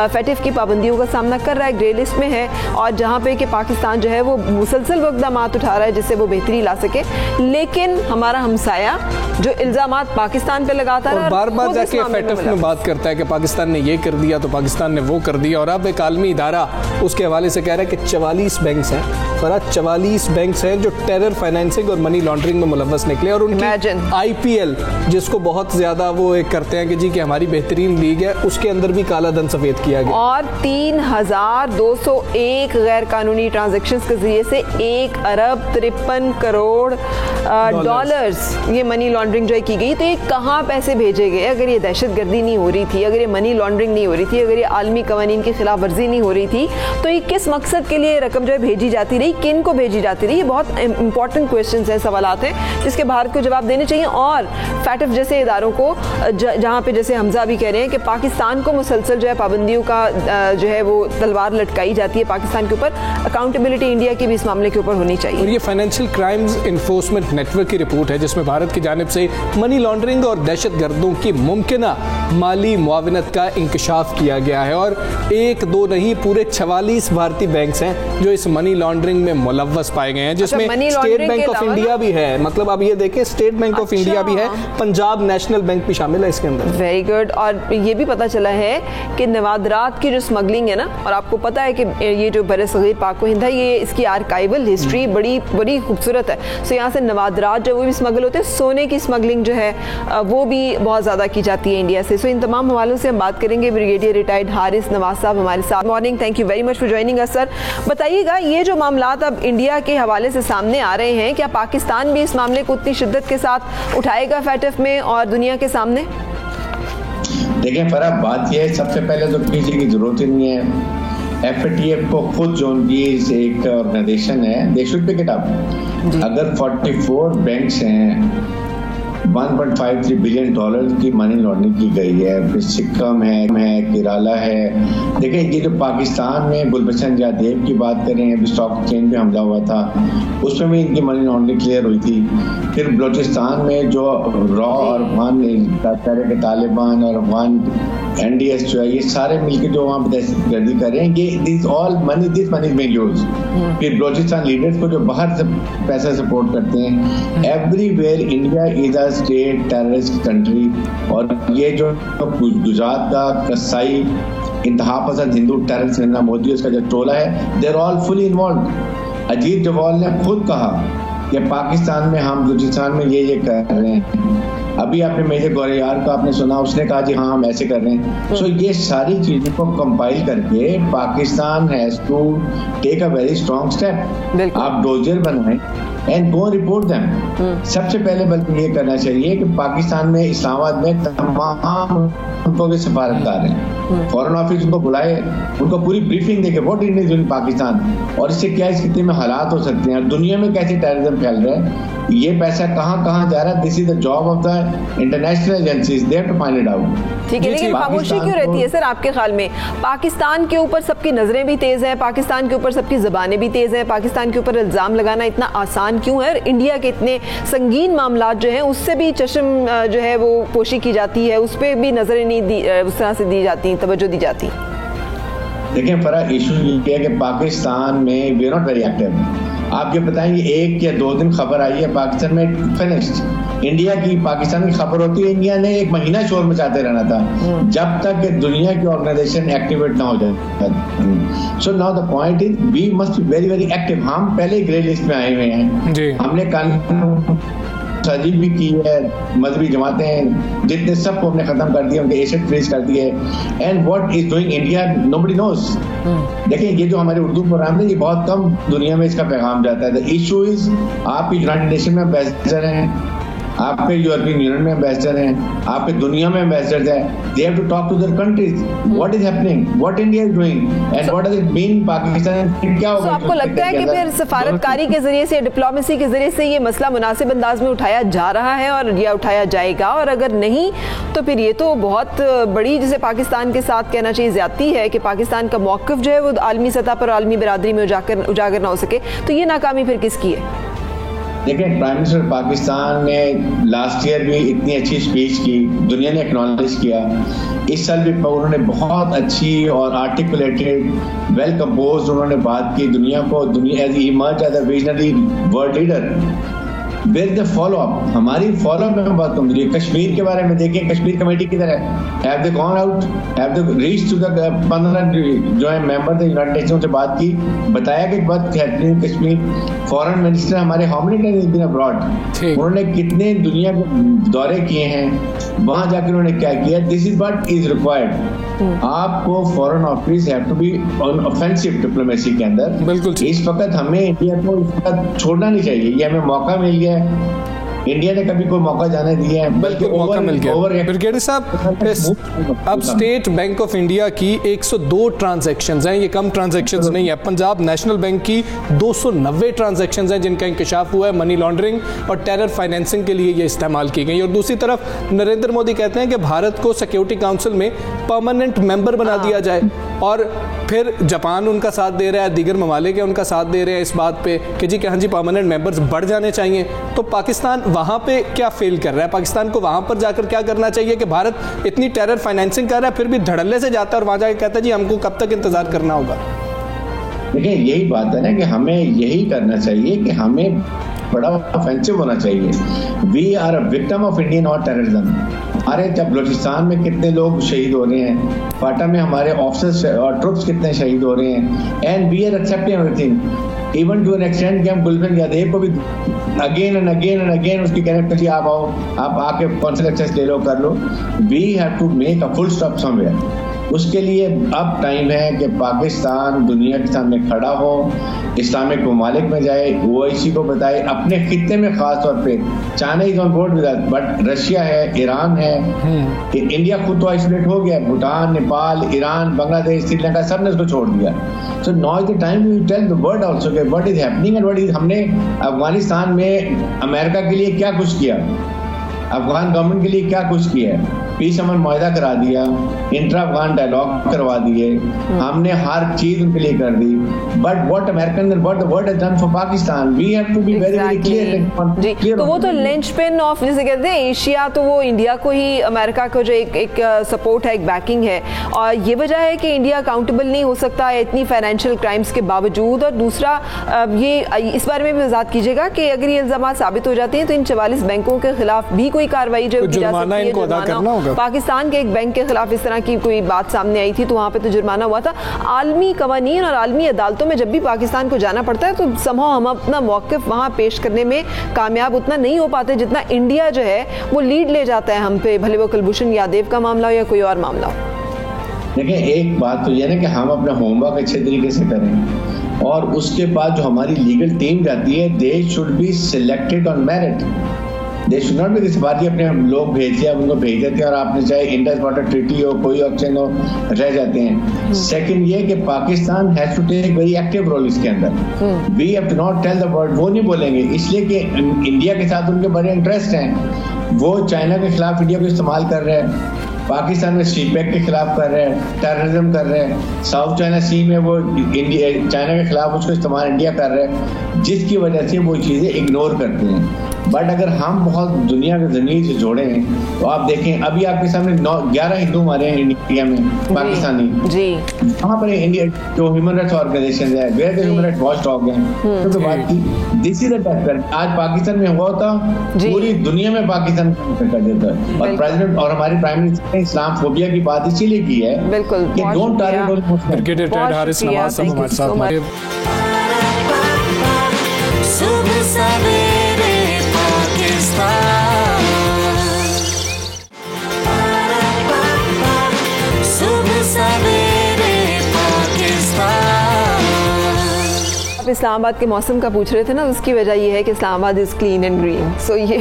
FATF की पाबंदियों का सामना कर रहा है, ग्रे लिस्ट में है, और जहाँ पे कि पाकिस्तान जो है वो मुसलसल वो इक़दामात उठा रहा है जिससे वो बेहतरी ला सके। लेकिन हमारा हमसाया जो इल्ज़ामात पाकिस्तान पे लगाता है, बार बार जाके FATF में बात करता है कि पाकिस्तान ने ये कर दिया तो पाकिस्तान ने वो कर दिया, और अब एक आलमी इदारा उसके हवाले से कह रहा है कि 44 बैंक्स हैं, फराज 44 बैंक्स हैं जो टेरर फाइनेंसिंग और मनी लॉन्ड्रिंग में मुलव्वस निकले, और उनकी IPL जिसको बहुत ज्यादा वो एक करते हैं कि जी कि हमारी बेहतरीन लीग है, उसके अंदर भी काला धन सफेद किया गया, और 3201 गैर कानूनी ट्रांजैक्शंस के जरिए से 1 अरब 53 करोड़ डॉलर्स ये मनी लॉन्ड्रिंग जो है की गई। तो ये कहाँ पैसे भेजे गए? अगर ये दहशतगर्दी नहीं हो रही थी, अगर ये मनी लॉन्ड्रिंग नहीं हो रही थी, अगर ये आलमी कवानीन की खिलाफ वर्जी नहीं हो रही थी, तो ये किस मकसद के लिए रकम जो है भेजी जाती रही, किन को भेजी जाती रही? ये बहुत इंपॉर्टेंट क्वेश्चन है, सवालात हैं जिसके भारत को जवाब देने चाहिए। और FATF जैसे इदारों को जहाँ पे जैसे हमजा भी कह रहे हैं कि पाकिस्तान को मुसलसल जो है पाबंदियों का जो है वो तलवार लटकाई जाती है पाकिस्तान के ऊपर, अकाउंटेबिलिटी इंडिया की भी इस मामले के ऊपर होनी चाहिए। और ये फाइनेंशियल क्राइम्स इन्फोर्समेंट नेटवर्क की रिपोर्ट है जिसमें भारत की जानिब से मनी लॉन्ड्रिंग और दहशतगर्दों की मुमकिना माली मुआवनत का इंकशाफ किया गया है, और 1-2 नहीं पूरे 44 भारतीय बैंक्स हैं जो इस मनी लॉन्ड्रिंग में मुलव्वस पाए गए हैं, जिसमें स्टेट बैंक ऑफ इंडिया भी है। मतलब अब ये देखें, स्टेट बैंक ऑफ इंडिया भी है, पंजाब नेशनल बैंक भी शामिल है इसके अंदर। Very good. और ये भी पता चला है कि नवादरात की जो स्मगलिंग है ना, और आपको पता है कि ये जो बरसगीर पाक हिंद है, ये इसकी आर्काइवल हिस्ट्री बड़ी खूबसूरत है। सो यहाँ से नवादरात जो वो भी स्मगल होते हैं, सोने की स्मगलिंग जो है वो भी बहुत ज़्यादा की जाती है इंडिया से। सो इन तमाम हवालों से हम बात करेंगे। ब्रिगेडियर रिटायर्ड हारिस नवाज साहब हमारे साथ। Morning, thank you very much for joining us sir. बताइएगा, ये जो मामलात अब इंडिया के हवाले से सामने आ रहे हैं, क्या पाकिस्तान भी इस मामले को उतनी शिद्दत के साथ उठाएगा FATF में और दुनिया के सामने? देखिए फराब, बात यह है, सबसे पहले तो किसी की जरूरत ही नहीं है। FATF को खुद जो उनकी एक ऑर्गेनाइजेशन है, they should pick it up. अगर 44 बैंक्स हैं, 1.53 बिलियन डॉलर की मनी लॉन्ड्रिंग की गई है, फिर सिक्किम है, केरला है। देखिए, ये जो पाकिस्तान में गुलबशन जादेव की बात करें, अभी स्टॉक एक्सचेंज पे हमला हुआ था, उसमें भी इनकी मनी लॉन्ड्रिंग क्लियर हुई थी। फिर बलोचिस्तान में जो रॉ और अफगान के तालिबान और अफगान NDS जो है, ये सारे मिलकर जो वहाँ पे दहशतगर्दी कर रहे हैं, ये दिस मनी बीइंग यूज्ड। फिर बलोचिस्तान लीडर्स को जो बाहर से पैसा सपोर्ट करते हैं, everywhere India is a state terrorist country. और ये जो गुजरात का कसाई इंतहा पसंद हिंदू टेररिस्ट नरेंद्र मोदी, उसका जो टोला है, they are all fully involve. Ajit Doval ने खुद कहा कि पाकिस्तान में हम बलूचिस्तान में ये कर रहे हैं। अभी आपने मेजर गौरियार का आपने सुना, उसने कहा जी हाँ हम ऐसे कर रहे हैं। सो ये सारी चीजों को कंपाइल करके Pakistan has to take a very strong step. आप डोजियर बनाएं एंड गो रिपोर्ट देम। सबसे पहले बल्कि ये करना चाहिए कि पाकिस्तान में, इस्लामाबाद में तमाम मुल्कों के सफारतदार हैं, फॉरेन ऑफिस उनको बुलाए, उनको पूरी ब्रीफिंग देके what it is in Pakistan, और इससे क्या इस खिते में हालात हो सकते हैं, दुनिया में कैसे टेररिज्म फैल रहा है, ये पैसा कहाँ जा रहा है। This is the job of the international agencies, they have to find it out. ठीक है, लेकिन खामोशी क्यों रहती है सर आपके ख्याल में? पाकिस्तान के ऊपर सबकी नजरें भी तेज हैं, पाकिस्तान के ऊपर सबकी जबानें भी तेज हैं, पाकिस्तान के ऊपर इल्जाम लगाना इतना आसान क्यों है? इंडिया के इतने संगीन मामलात जो हैं उससे भी चश्म जो है वो पोशी की जाती है, उस पर भी नजरें नहीं उस तरह से दी जाती, तवज्जो दी जाती। देखिए फरा, इशू ये है कि पाकिस्तान में we are not very active. आप ये बताएंगे 1 या 2 दिन खबर आई है पाकिस्तान में, फिनिश्ड। इंडिया की पाकिस्तान की खबर होती है, इंडिया ने 1 महीना शोर मचाते रहना था जब तक दुनिया की ऑर्गेनाइजेशन एक्टिवेट ना हो जाए। So now the point is we must be very very active. हम पहले ग्रे लिस्ट में आए हुए हैं, हमने कानून साजिश भी की है, मजहबी जमातें जितने सबको हमने खत्म कर दिया, उनके एसेट फ्रीज कर दिए। And what is doing India, nobody nose. देखिए, ये जो हमारे उर्दू प्रोग्राम है, ये बहुत कम दुनिया में इसका पैगाम जाता है। द इशू इज, आप यूनाइटेड नेशन में एम्बेसडर हैं, आपके यूरोपियन यूनियन में एम्बेसडर हैं, आपके दुनिया में एम्बेसडर हैं। They have to talk to their countries what is happening, what India is doing and what does it mean Pakistan. क्या होगा? आपको लगता है कि फिर सफारतकारी के जरिए से, डिप्लोमेसी के जरिए से ये मसला मुनासिब अंदाज में उठाया जा रहा है और या उठाया जाएगा, और अगर नहीं तो फिर ये तो बहुत बड़ी, जिसे पाकिस्तान के साथ कहना चाहिए ज्यादती है कि पाकिस्तान का मौक़िफ़ जो है वो आलमी सतह पर आलमी बिरादरी में उजागर ना हो सके, तो ये नाकामी फिर किसकी है? देखिए, प्राइम मिनिस्टर पाकिस्तान ने लास्ट ईयर भी इतनी अच्छी स्पीच की, दुनिया ने एक्नॉलेज किया। इस साल भी उन्होंने बहुत अच्छी और आर्टिकुलेटेड, वेल कंपोज्ड उन्होंने बात की दुनिया को, दुनिया as emerge as a visionary world leader. Where the follow up, हमारी फॉलो अप में बात कमजोरी है। कश्मीर के बारे में देखिए, कश्मीर कमेटी किधर है? Have they gone out, have they reach to the 15 जो है मेंबर थे यूनाइटेड नेशन से बात की, बताया कि बात हैपनिंग कश्मीर। फॉरेन मिनिस्टर हमारे how many times been abroad, उन्होंने कितने दुनिया के दौरे किए हैं, वहां जाकर उन्होंने क्या किया। This is what is required. आपको foreign office have to be on offensive diplomacy के अंदर। बिल्कुल इस वक्त हमें इंडिया को इस वक्त छोड़ना नहीं चाहिए, ये हमें मौका मिल गया। इंडिया ने कभी कोई मौका जाने दिया है, बल्कि मौका मिल गया। ब्रिगेडियर साहब, अब स्टेट बैंक ऑफ इंडिया की 102 ट्रांजैक्शंस हैं, ये कम ट्रांजैक्शंस नहीं है। पंजाब नेशनल बैंक की 290 ट्रांजैक्शंस हैं जिनका इंकशाफ हुआ है, मनी लॉन्ड्रिंग और टेरर फाइनेंसिंग के लिए ये इस्तेमाल की गई। और दूसरी तरफ नरेंद्र मोदी कहते हैं कि भारत को सिक्योरिटी काउंसिल में परमानेंट मेंबर बना दिया जाए, और फिर जापान उनका साथ दे रहा है, दीगर ममालिक उनका साथ दे रहे हैं इस बात पे कि जी कि हाँ जी पार्मानेंट मेंबर्स बढ़ जाने चाहिए। तो पाकिस्तान वहाँ पे क्या फेल कर रहा है? पाकिस्तान को वहाँ पर जाकर क्या करना चाहिए कि भारत इतनी टेरर फाइनेंसिंग कर रहा है फिर भी धड़ल्ले से जाता है और वहाँ जाकर कहता है जी हमको कब तक इंतजार करना होगा? देखिए, यही बात है ना कि हमें यही करना चाहिए कि हमें बड़ा ऑफेंसिव होना चाहिए। We are a victim of Indian और टेररिज्म। अरे जब बलूचिस्तान में कितने लोग शहीद हो रहे हैं, फाटा में हमारे ऑफिसर्स और ट्रुप्स कितने शहीद हो रहे हैं, and we are accepting everything even to an extent कि हम गुलशन यादेव को भी अगेन एंड अगेन उसकी कहने कि आप आओ, आप आके कौंसिल एक्सेस ले लो, कर लो। We have to make a full stop somewhere. उसके लिए अब टाइम है कि पाकिस्तान दुनिया के सामने खड़ा हो, इस्लामिक ममालिक में जाए, ओआईसी को बताए, अपने खित्ते में खास तौर पे China is on board with us, but Russia है, ईरान है, इंडिया खुद तो आइसोलेट हो गया, भूटान, नेपाल, ईरान, बांग्लादेश, श्रीलंका सब ने उसको छोड़ दिया। So now is the time we tell the world also कि what is happening and what is. हमने अफगानिस्तान में अमेरिका के लिए क्या कुछ किया, अफगान गवर्नमेंट के लिए क्या कुछ किया है, पीस अमन मुआहदा करा दिया, इंट्रा अफगान डायलॉग करवा दिए, हमने हर चीज उनके लिए कर दी। But what American and what the world has done for Pakistan, we have to be very very clear. तो वो तो लिंचपिन ऑफ जिसे कहते हैं एशिया, तो वो इंडिया को ही, अमेरिका को जो एक सपोर्ट है, एक बैकिंग है, और ये वजह है कि इंडिया अकाउंटेबल नहीं हो सकता है इतनी फाइनेंशियल क्राइम्स के बावजूद। और दूसरा ये इस बारे में भी वजाहत कीजिएगा कि अगर ये इल्जाम साबित हो जाते हैं तो इन 44 बैंकों के खिलाफ भी कोई कार्रवाई जो की जा सकती है। पाकिस्तान के एक बैंक के खिलाफ इस तरह की कोई बात सामने आई थी तो वहां पे तो जुर्माना हुआ था। आलमी कवानीन और आलमी अदालतों में जब भी पाकिस्तान को जाना पड़ता है तो समहाउ हम अपना मौक़िफ़ वहां पेश करने में कामयाब उतना नहीं हो पाते जितना इंडिया जो है वो लीड ले जाता है हम पे, भले वो कुलभूषण यादव का मामला हो या कोई और मामला हो। देखिए, एक बात तो यह है कि हम अपना होमवर्क अच्छे तरीके से करें, और उसके बाद जो हमारी लीगल टीम जाती है, they should be selected on merit. They should not be this बात अपने लोग भेज दिया, उनको भेज देते हैं और आपने चाहे इंडस वाटर ट्रीटी हो, कोई ऑप्शन हो, रह जाते हैं। सेकंड ये कि Pakistan has to take very active role इसके अंदर। We have to not tell the world, वो नहीं बोलेंगे इसलिए कि इंडिया के साथ उनके बड़े इंटरेस्ट हैं। वो चाइना के खिलाफ इंडिया को इस्तेमाल कर रहे हैं, पाकिस्तान में सीपैक के खिलाफ कर रहे हैं, टेररिज्म कर रहे हैं, साउथ चाइना सी में वो इंडिया चाइना के खिलाफ उसको इस्तेमाल इंडिया कर रहे हैं, जिसकी वजह से वो चीज़ें इग्नोर करते हैं। बट अगर हम बहुत दुनिया के ज़मीन से जोड़े हैं तो आप देखें, अभी आपके सामने 11 हिंदू मारे हैं इंडिया में, पाकिस्तानी जी, वहाँ पर इंडिया जो ह्यूमन राइट्स ऑर्गेनाइजेशन है, where the human rights watchdog हैं, तो बात की दिस इज द टैक्टर। आज पाकिस्तान में हुआ था, पूरी दुनिया में पाकिस्तान कर देता है। और प्रेसिडेंट और हमारे प्राइम मिनिस्टर ने इस्लाम फोबिया की बात इसीलिए की है बिल्कुल कि don't target cricketer Haris Nawaz साहब हमारे साथ। सुबह सवेरे पाकिस्तान, सुबह सवेरे पाकिस्तान। इस्लामाबाद के मौसम का पूछ रहे थे ना, उसकी वजह ये है कि Islamabad is clean and green. So ये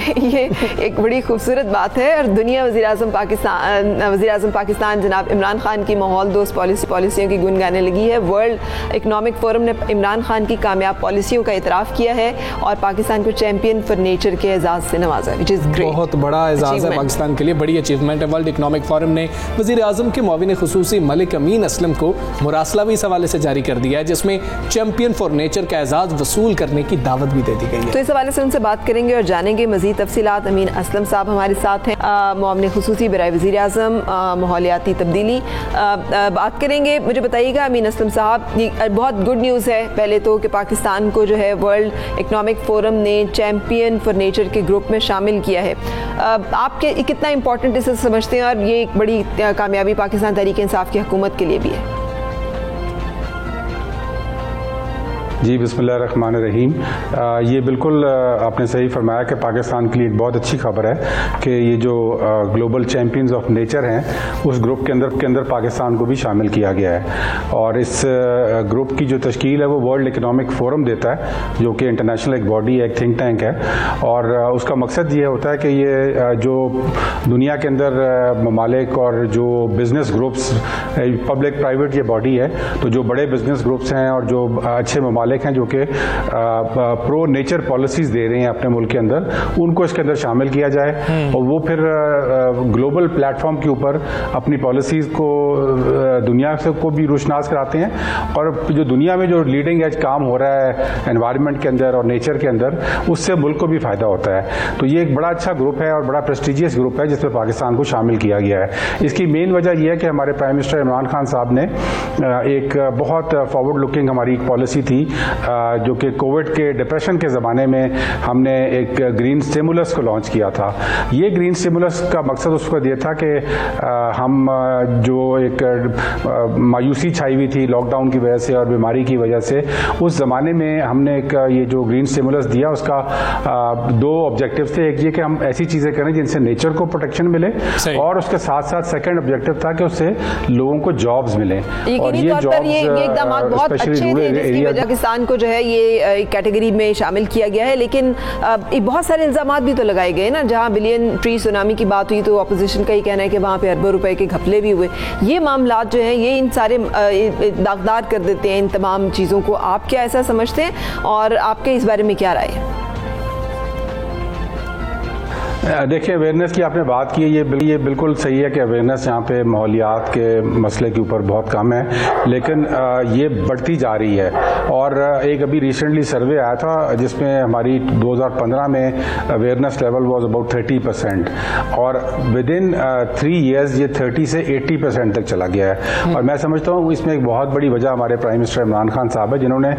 एक बड़ी खूबसूरत बात है। और दुनिया वज़ीर आज़म पाकिस्तान जनाब इमरान खान की माहौल दोस्त पॉलिसियों की गुन गाने लगी है। वर्ल्ड इकनॉमिक फोरम ने इमरान खान की कामयाब पॉलिसियों का इतराफ़ किया है और पाकिस्तान को चैम्पियन फॉर नेचर के एजाज़ से नवाजा, विच इज़ ग्रेट। बहुत बड़ा एजाज़ है पाकिस्तान के लिए, बड़ी अचीवमेंट है। वर्ल्ड इकनॉमिक फोरम ने वज़ीर आज़म के मुआविन खुसूसी मलिक अमीन असलम को मुरासला भी इस हवाले से जारी कर दिया है, जिसमें चैंपियन फॉर नेचर का एजाज़ वसूल करने की दावत भी दे दी गई है। तो इस हवाले से उनसे बात करेंगे और जानेंगे मज़ीद तफसीलात। अमीन असलम साहब हमारे साथ हैं, मुआविन खुसूसी बराए वज़ीर आज़म माहौलियाती तब्दीली। बात करेंगे, मुझे बताइएगा अमीन असलम साहब, ये बहुत गुड न्यूज़ है पहले तो कि पाकिस्तान को जो है वर्ल्ड इकनॉमिक फोरम ने चैम्पियन फॉर नेचर के ग्रुप में शामिल किया है। आपके कितना इंपॉर्टेंट इसे समझते हैं और ये एक बड़ी कामयाबी पाकिस्तान तहरीक इंसाफ की हुकूमत के लिए भी है? जी बिस्मिल्लाहिर्रहमानिर्रहीम। ये बिल्कुल आपने सही फरमाया कि पाकिस्तान के लिए एक बहुत अच्छी खबर है कि ये जो ग्लोबल चैम्पियंस ऑफ नेचर हैं उस ग्रुप के अंदर पाकिस्तान को भी शामिल किया गया है। और इस ग्रुप की जो तश्कील है वो वर्ल्ड इकनॉमिक फोरम देता है, जो कि इंटरनेशनल एक बॉडी है, एक थिंक टैंक है। और उसका मकसद ये होता है कि ये जो दुनिया के अंदर ममालिक और जो बिजनेस ग्रुप्स, पब्लिक प्राइवेट ये बॉडी है, तो जो बड़े बिजनेस ग्रुप्स हैं और जो अच्छे ममालिक हैं जो कि प्रो नेचर पॉलिसीज दे रहे हैं अपने मुल्क के अंदर, उनको इसके अंदर शामिल किया जाए और वो फिर ग्लोबल प्लेटफॉर्म के ऊपर अपनी पॉलिसीज को दुनिया से को भी रोशनास कराते हैं। और जो दुनिया में जो लीडिंग एज काम हो रहा है एनवायरनमेंट के अंदर और नेचर के अंदर, उससे मुल्क को भी फायदा होता है। तो ये एक बड़ा अच्छा ग्रुप है और बड़ा प्रेस्टिजियस ग्रुप है जिसमें पाकिस्तान को शामिल किया गया है। इसकी मेन वजह यह है कि हमारे प्राइम मिनिस्टर इमरान खान साहब ने एक बहुत फॉरवर्ड लुकिंग हमारी एक पॉलिसी थी, जो कि कोविड के डिप्रेशन के ज़माने में हमने एक ग्रीन स्टिमुलस को लॉन्च किया था। ये ग्रीन स्टिमुलस का मकसद उसको ये था कि हम जो एक मायूसी छाई हुई थी लॉकडाउन की वजह से और बीमारी की वजह से, उस ज़माने में हमने एक ये जो ग्रीन स्टिमुलस दिया उसका दो ऑब्जेक्टिव थे। एक ये कि हम ऐसी चीज़ें करें जिनसे नेचर को प्रोटेक्शन मिले और उसके साथ साथ सेकेंड ऑब्जेक्टिव था कि उससे लोगों को जॉब्स मिले। और ये जॉब्स पाकिस्तान को जो है ये कैटेगरी में शामिल किया गया है, लेकिन बहुत सारे इल्जामात भी तो लगाए गए ना। जहां बिलियन ट्री सुनामी की बात हुई तो अपोजिशन का ही कहना है कि वहां पे अरबों रुपए के घपले भी हुए। ये मामला जो है ये इन सारे दागदार कर देते हैं इन तमाम चीज़ों को। आप क्या ऐसा समझते हैं और आपके इस बारे में क्या राय है? देखिए, अवेयरनेस की आपने बात की है, ये बिल्कुल सही है कि अवेयरनेस यहाँ पे माहौलियात के मसले के ऊपर बहुत कम है, लेकिन ये बढ़ती जा रही है। और एक अभी रिसेंटली सर्वे आया था जिसमें हमारी 2015 में अवेयरनेस लेवल वाज अबाउट 30% और विद इन 3 years ये 30 से 80% तक चला गया है। और मैं समझता हूँ इसमें एक बहुत बड़ी वजह हमारे प्राइम मिनिस्टर इमरान खान साहब है, जिन्होंने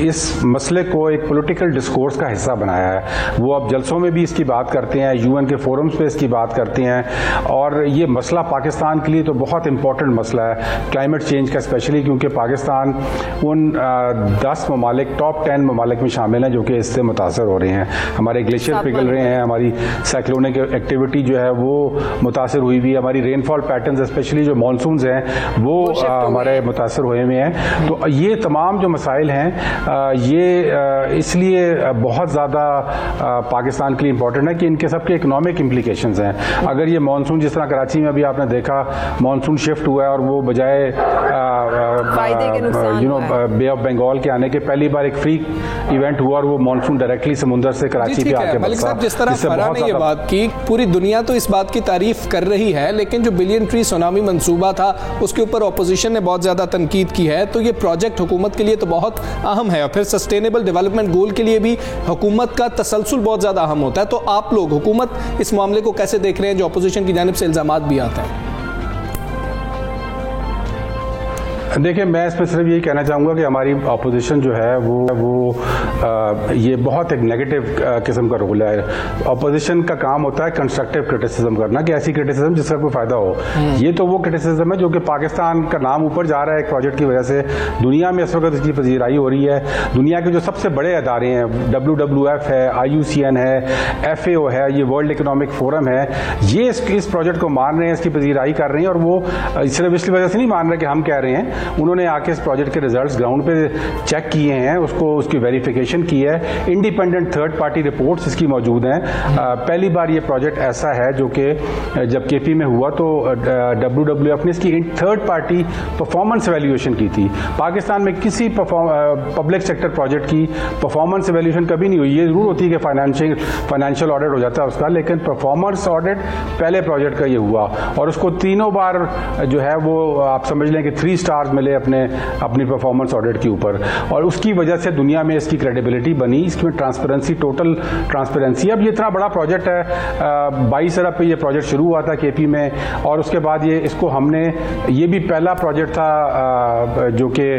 इस मसले को एक पॉलिटिकल डिस्कोर्स का हिस्सा बनाया है। वो अब जलसों में भी इसकी बात करते हैं, यूएन के फोरम्स पे इसकी बात करते हैं। और ये मसला पाकिस्तान के लिए तो बहुत इंपॉर्टेंट मसला है, क्लाइमेट चेंज का स्पेशली, क्योंकि पाकिस्तान उन 10 ममालिक टॉप 10 ममालिक में शामिल हैं जो कि इससे मुतासर हो रहे हैं। हमारे ग्लेशियर पिघल रहे हैं, हमारी साइक्लोनिक एक्टिविटी जो है वो मुतासर हुई हुई है, हमारी रेनफॉल पैटर्न स्पेशली जो मानसून्स हैं वो हमारे मुतासर हुए हुए हैं। तो ये तमाम जो मसाइल हैं ये इसलिए बहुत ज़्यादा पाकिस्तान के लिए इंपॉर्टेंट है कि इनके सबके इकोनॉमिक इम्प्लीकेशंस हैं। अगर ये मानसून, जिस तरह कराची में अभी आपने देखा मानसून शिफ्ट हुआ है और वो बजाय बे ऑफ बंगाल के आने के पहली बार एक फ्री इवेंट हुआ और वो मानसून डायरेक्टली समुद्र से कराची पे आके मलिक साहब, जिस तरह फरहान ने ये बात की, पूरी दुनिया तो इस बात की तारीफ कर रही है, लेकिन जो बिलियन ट्री सुनामी मंसूबा था उसके ऊपर ऑपोजिशन ने बहुत ज्यादा तनकीद की है। तो ये प्रोजेक्ट हुकूमत के लिए तो बहुत अहम है और फिर सस्टेनेबल डेवलपमेंट गोल के लिए भी हुकूमत का तसलसल बहुत ज्यादा अहम होता है। तो आप लोग, हुकूमत, इस मामले को कैसे देख रहे हैं जो अपोजिशन की जानिब से इल्जामात भी आते हैं? देखिए, मैं इसमें सिर्फ यही कहना चाहूँगा कि हमारी अपोजिशन जो है वो ये बहुत एक नेगेटिव किस्म का रोल है। अपोजिशन का काम होता है कंस्ट्रक्टिव क्रिटिसिज्म करना, कि ऐसी क्रिटिसिज्म जिसका कोई फायदा हो। ये तो वो क्रिटिसिज्म है जो कि पाकिस्तान का नाम ऊपर जा रहा है एक प्रोजेक्ट की वजह से। दुनिया में इस वक्त इसकी पजीराई हो रही है। दुनिया के जो सबसे बड़े अदारे हैं, WWF है, IUCN है, FAO है, ये वर्ल्ड इकोनॉमिक फोरम है, ये इस प्रोजेक्ट को मान रहे हैं, इसकी पजीराई कर रहे हैं। और वो सिर्फ इसकी वजह से नहीं मान रहे कि हम कह रहे हैं, उन्होंने आके इस प्रोजेक्ट के रिजल्ट्स ग्राउंड पे चेक किए हैं, उसकी वेरिफिकेशन की है। इंडिपेंडेंट थर्ड पार्टी रिपोर्ट्स इसकी मौजूद हैं। पहली बार ये प्रोजेक्ट ऐसा है जो कि जब केपी में हुआ तो WWF ने इसकी थर्ड पार्टी परफॉर्मेंस वैल्यूएशन की थी। पाकिस्तान में किसी पब्लिक सेक्टर प्रोजेक्ट की परफॉर्मेंस वैल्यूएशन कभी नहीं हुई। ये जरूर होती है कि फाइनेंशियल ऑडिट हो जाता है उसका, लेकिन परफॉर्मेंस ऑडिट पहले प्रोजेक्ट का ये हुआ और उसको तीनों बार जो है वो आप समझ लें कि 3 स्टार्स मिले अपनी परफॉर्मेंस ऑडिट के ऊपर, और उसकी वजह से दुनिया में इसकी क्रेडिबिलिटी बनी। इसमें ट्रांसपेरेंसी, टोटल ट्रांसपेरेंसी। अब ये इतना बड़ा प्रोजेक्ट है, 22 अरब पे ये प्रोजेक्ट शुरू हुआ था केपी में, और उसके बाद ये भी पहला प्रोजेक्ट था जो कि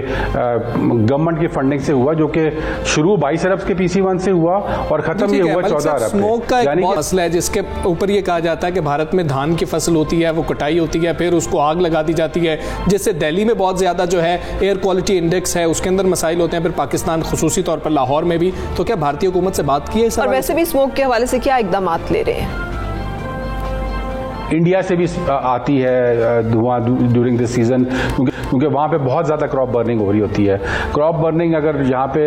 गवर्नमेंट की फंडिंग से हुआ, जो कि शुरू 22 अरब के PC1 से हुआ और खत्म ये हुआ 14 अरब। स्मोक का एक मसला है जिसके ऊपर ये कहा जाता है कि भारत में धान की फसल होती है, वो कटाई होती है, फिर उसको आग लगा दी जाती है, जिससे दिल्ली में बहुत ज्यादा जो है एयर क्वालिटी इंडेक्स है उसके अंदर मसाइल होते हैं, फिर पाकिस्तान खुसूसी तौर पर लाहौर में भी। तो क्या भारतीय हुकूमत से बात की है? और वैसे भी स्मोक के हवाले से क्या इकदाम ले रहे हैं? इंडिया से भी आती है धुआं ड्यूरिंग दिस सीजन, क्योंकि वहाँ पे बहुत ज़्यादा क्रॉप बर्निंग हो रही होती है। क्रॉप बर्निंग अगर यहाँ पे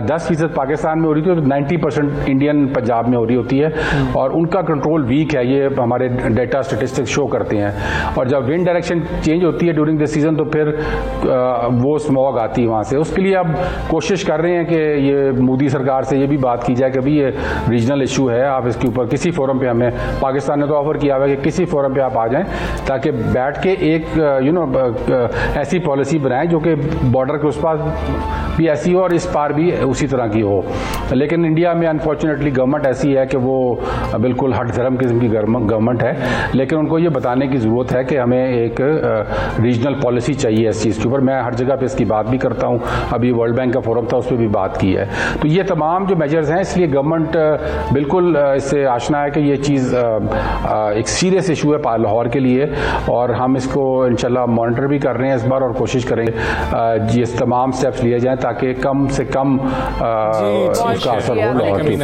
10% पाकिस्तान में हो रही थी तो 90% इंडियन पंजाब में हो रही होती है, और उनका कंट्रोल वीक है, ये हमारे डेटा स्टेटिस्टिक्स शो करते हैं। और जब विंड डायरेक्शन चेंज होती है ड्यूरिंग दिस सीजन तो फिर वो स्मॉग आती है वहाँ से। उसके लिए अब कोशिश कर रहे हैं कि ये मोदी सरकार से ये भी बात की जाए कि भाई ये रीजनल इशू है, आप इसके ऊपर किसी फोरम पे, हमें पाकिस्तान ने तो ऑफर किया हुआ है कि किसी फोरम पे आप आ जाएं ताकि बैठ के एक ऐसी पॉलिसी बनाएं जो कि बॉर्डर के उस पार भी ऐसी हो और इस पार भी उसी तरह की हो। लेकिन इंडिया में अनफॉर्चुनेटली गवर्नमेंट ऐसी है कि वो बिल्कुल हट धर्म किस्म की गवर्नमेंट है, लेकिन उनको ये बताने की ज़रूरत है कि हमें एक रीजनल पॉलिसी चाहिए इस चीज़ के ऊपर। मैं हर जगह पे इसकी बात भी करता हूँ, अभी वर्ल्ड बैंक का फोरम था उस पर भी बात की है। तो ये तमाम जो मेजर्स हैं, इसलिए गवर्नमेंट बिल्कुल इससे आशना है कि ये चीज़ एक सीरियस इशू है लाहौर के लिए, और हम इसको इंशाल्लाह मॉनिटर भी कर रहे हैं इस बार और कोशिश करेंगे ये तमाम स्टेप्स लिए जाएं ताकि कम से कम उसका असर हो लाहौर पे।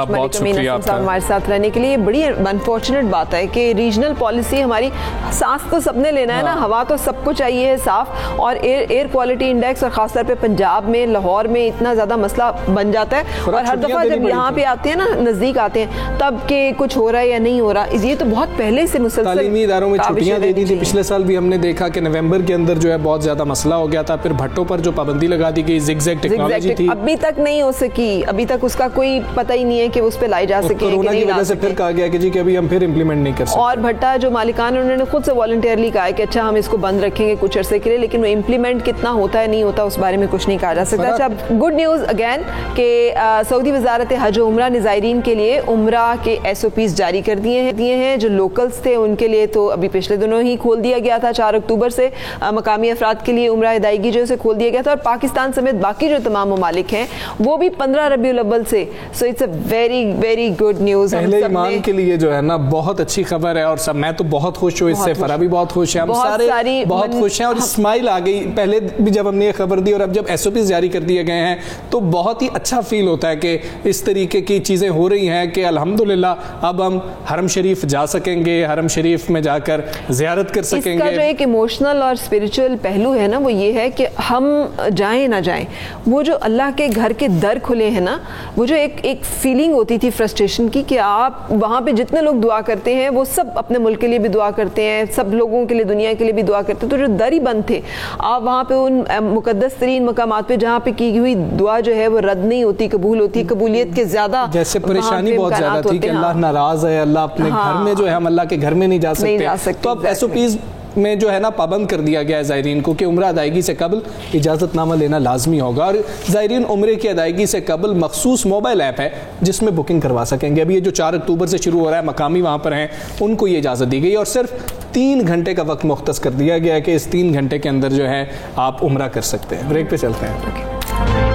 बहुत शुक्रिया आपका हमारे साथ रहने के लिए। बड़ी अनफॉर्चुनेट बात है कि रीजनल पॉलिसी हमारी, सांस तो सबने लेना है ना, हवा तो सबको चाहिए है साफ, और एयर क्वालिटी इंडेक्स और खासतौर पे पंजाब में, लाहौर में इतना ज्यादा मसला बन जाता है। और हर दफा जब यहाँ पे आते हैं ना, नजदीक आते हैं, तब के कुछ हो रहा है या नहीं हो रहा, ये तो बहुत पहले से मुसलसल तालीमी इदारों में छुट्टियां दे दी थी। पिछले साल भी हमने देखा कि नवंबर के अंदर जो है बहुत ज्यादा मसला हो गया था, फिर भट्टों पर जो पाबंदी लगा दी गई, जिगजैग टेक्नोलॉजी थी, अभी तक नहीं हो सकी, अभी तक उसका कोई पता ही नहीं है कि उस पे लाई जा सके। कोरोना की वजह से फिर कहा गया कि जी कि अभी हम फिर इंप्लीमेंट नहीं कर सकते। और भट्टा जो मालिकान, उन्होंने खुद से वॉलंटियरली कहा है कि अच्छा हम इसको बंद रखेंगे कुछ अरसे के लिए, लेकिन वो इंप्लीमेंट कितना होता है नहीं होता उस बारे में कुछ नहीं कहा जा सकता। अच्छा, गुड न्यूज अगेन कि सऊदी वजारत हज और उम्रा ने ज़ायरीन के लिए उम्रा के SOPs जारी कर दिए हैं। जो लोकल्स थे उनके लिए तो अभी पिछले दिनों ही खोल दिया गया था, 4 अक्टूबर से मकामी अफराद के लिए उम्रा अदायगी जो है खोल दिया गया था, और पाकिस्तान समेत बाकी जो तमाम ममालिक हैं वो भी 15 रबीउल अव्वल से। So it's a very very good news पहले ईमान के लिए जो है ना, बहुत अच्छी खबर है। और सब, मैं तो बहुत खुश हूँ इससे, फरा भी बहुत खुश है, हम सारे बहुत खुश हैं, और स्माइल आ गई पहले भी जब हमने ये खबर दी, और अब जब SOPs जारी कर दिए गए हैं तो बहुत ही अच्छा फील होता है कि इस तरीके की चीजें हो रही हैं कि अल्हम्दुलिल्लाह अब हम हरम शरीफ जा सकेंगे, हरम शरीफ में जाकर ज़ियारत कर सकेंगे। इसका जो एक इमोशनल और स्पिरिचुअल पहलू है ना, वो ये है कि हम जाएं ना जाएं, वो जो अल्लाह के घर के दर खुले हैं ना, वो जो एक फीलिंग होती थी फ्रस्ट्रेशन की कि आप वहाँ पे जितने लोग दुआ करते हैं वो सब अपने मुल्क के लिए भी दुआ करते हैं, सब लोगों के लिए, दुनिया के लिए भी दुआ करते हैं, तो जो दर ही बंद थे, आप वहाँ पे उन मुकद्दस तरीन मकामात पे जहाँ पे की हुई दुआ जो है वो रद्द नहीं होती, कबूल होती है, कबूलियत के ज्यादा जैसे परेशानी बहुत ज्यादा थी कि अल्लाह नाराज है, अल्लाह अपने घर में जो है, हम अल्लाह के घर में नहीं जा सकते। तो अब SOPs में जो है ना पाबंद कर दिया गया है ज़ायरीन को कि उम्रा अदायगी से कबल इजाज़तनामा लेना लाजमी होगा, और ज़ायरीन उम्रे की अदायगी से कबल मखसूस मोबाइल ऐप है जिसमें बुकिंग करवा सकेंगे। अभी ये जो 4 अक्टूबर से शुरू हो रहा है, मकामी वहाँ पर हैं, उनको ये इजाज़त दी गई, और सिर्फ 3 घंटे का वक्त मुख्तस कर दिया गया है कि इस 3 घंटे के अंदर जो है आप उम्रा कर सकते हैं। ब्रेक पे चलते हैं।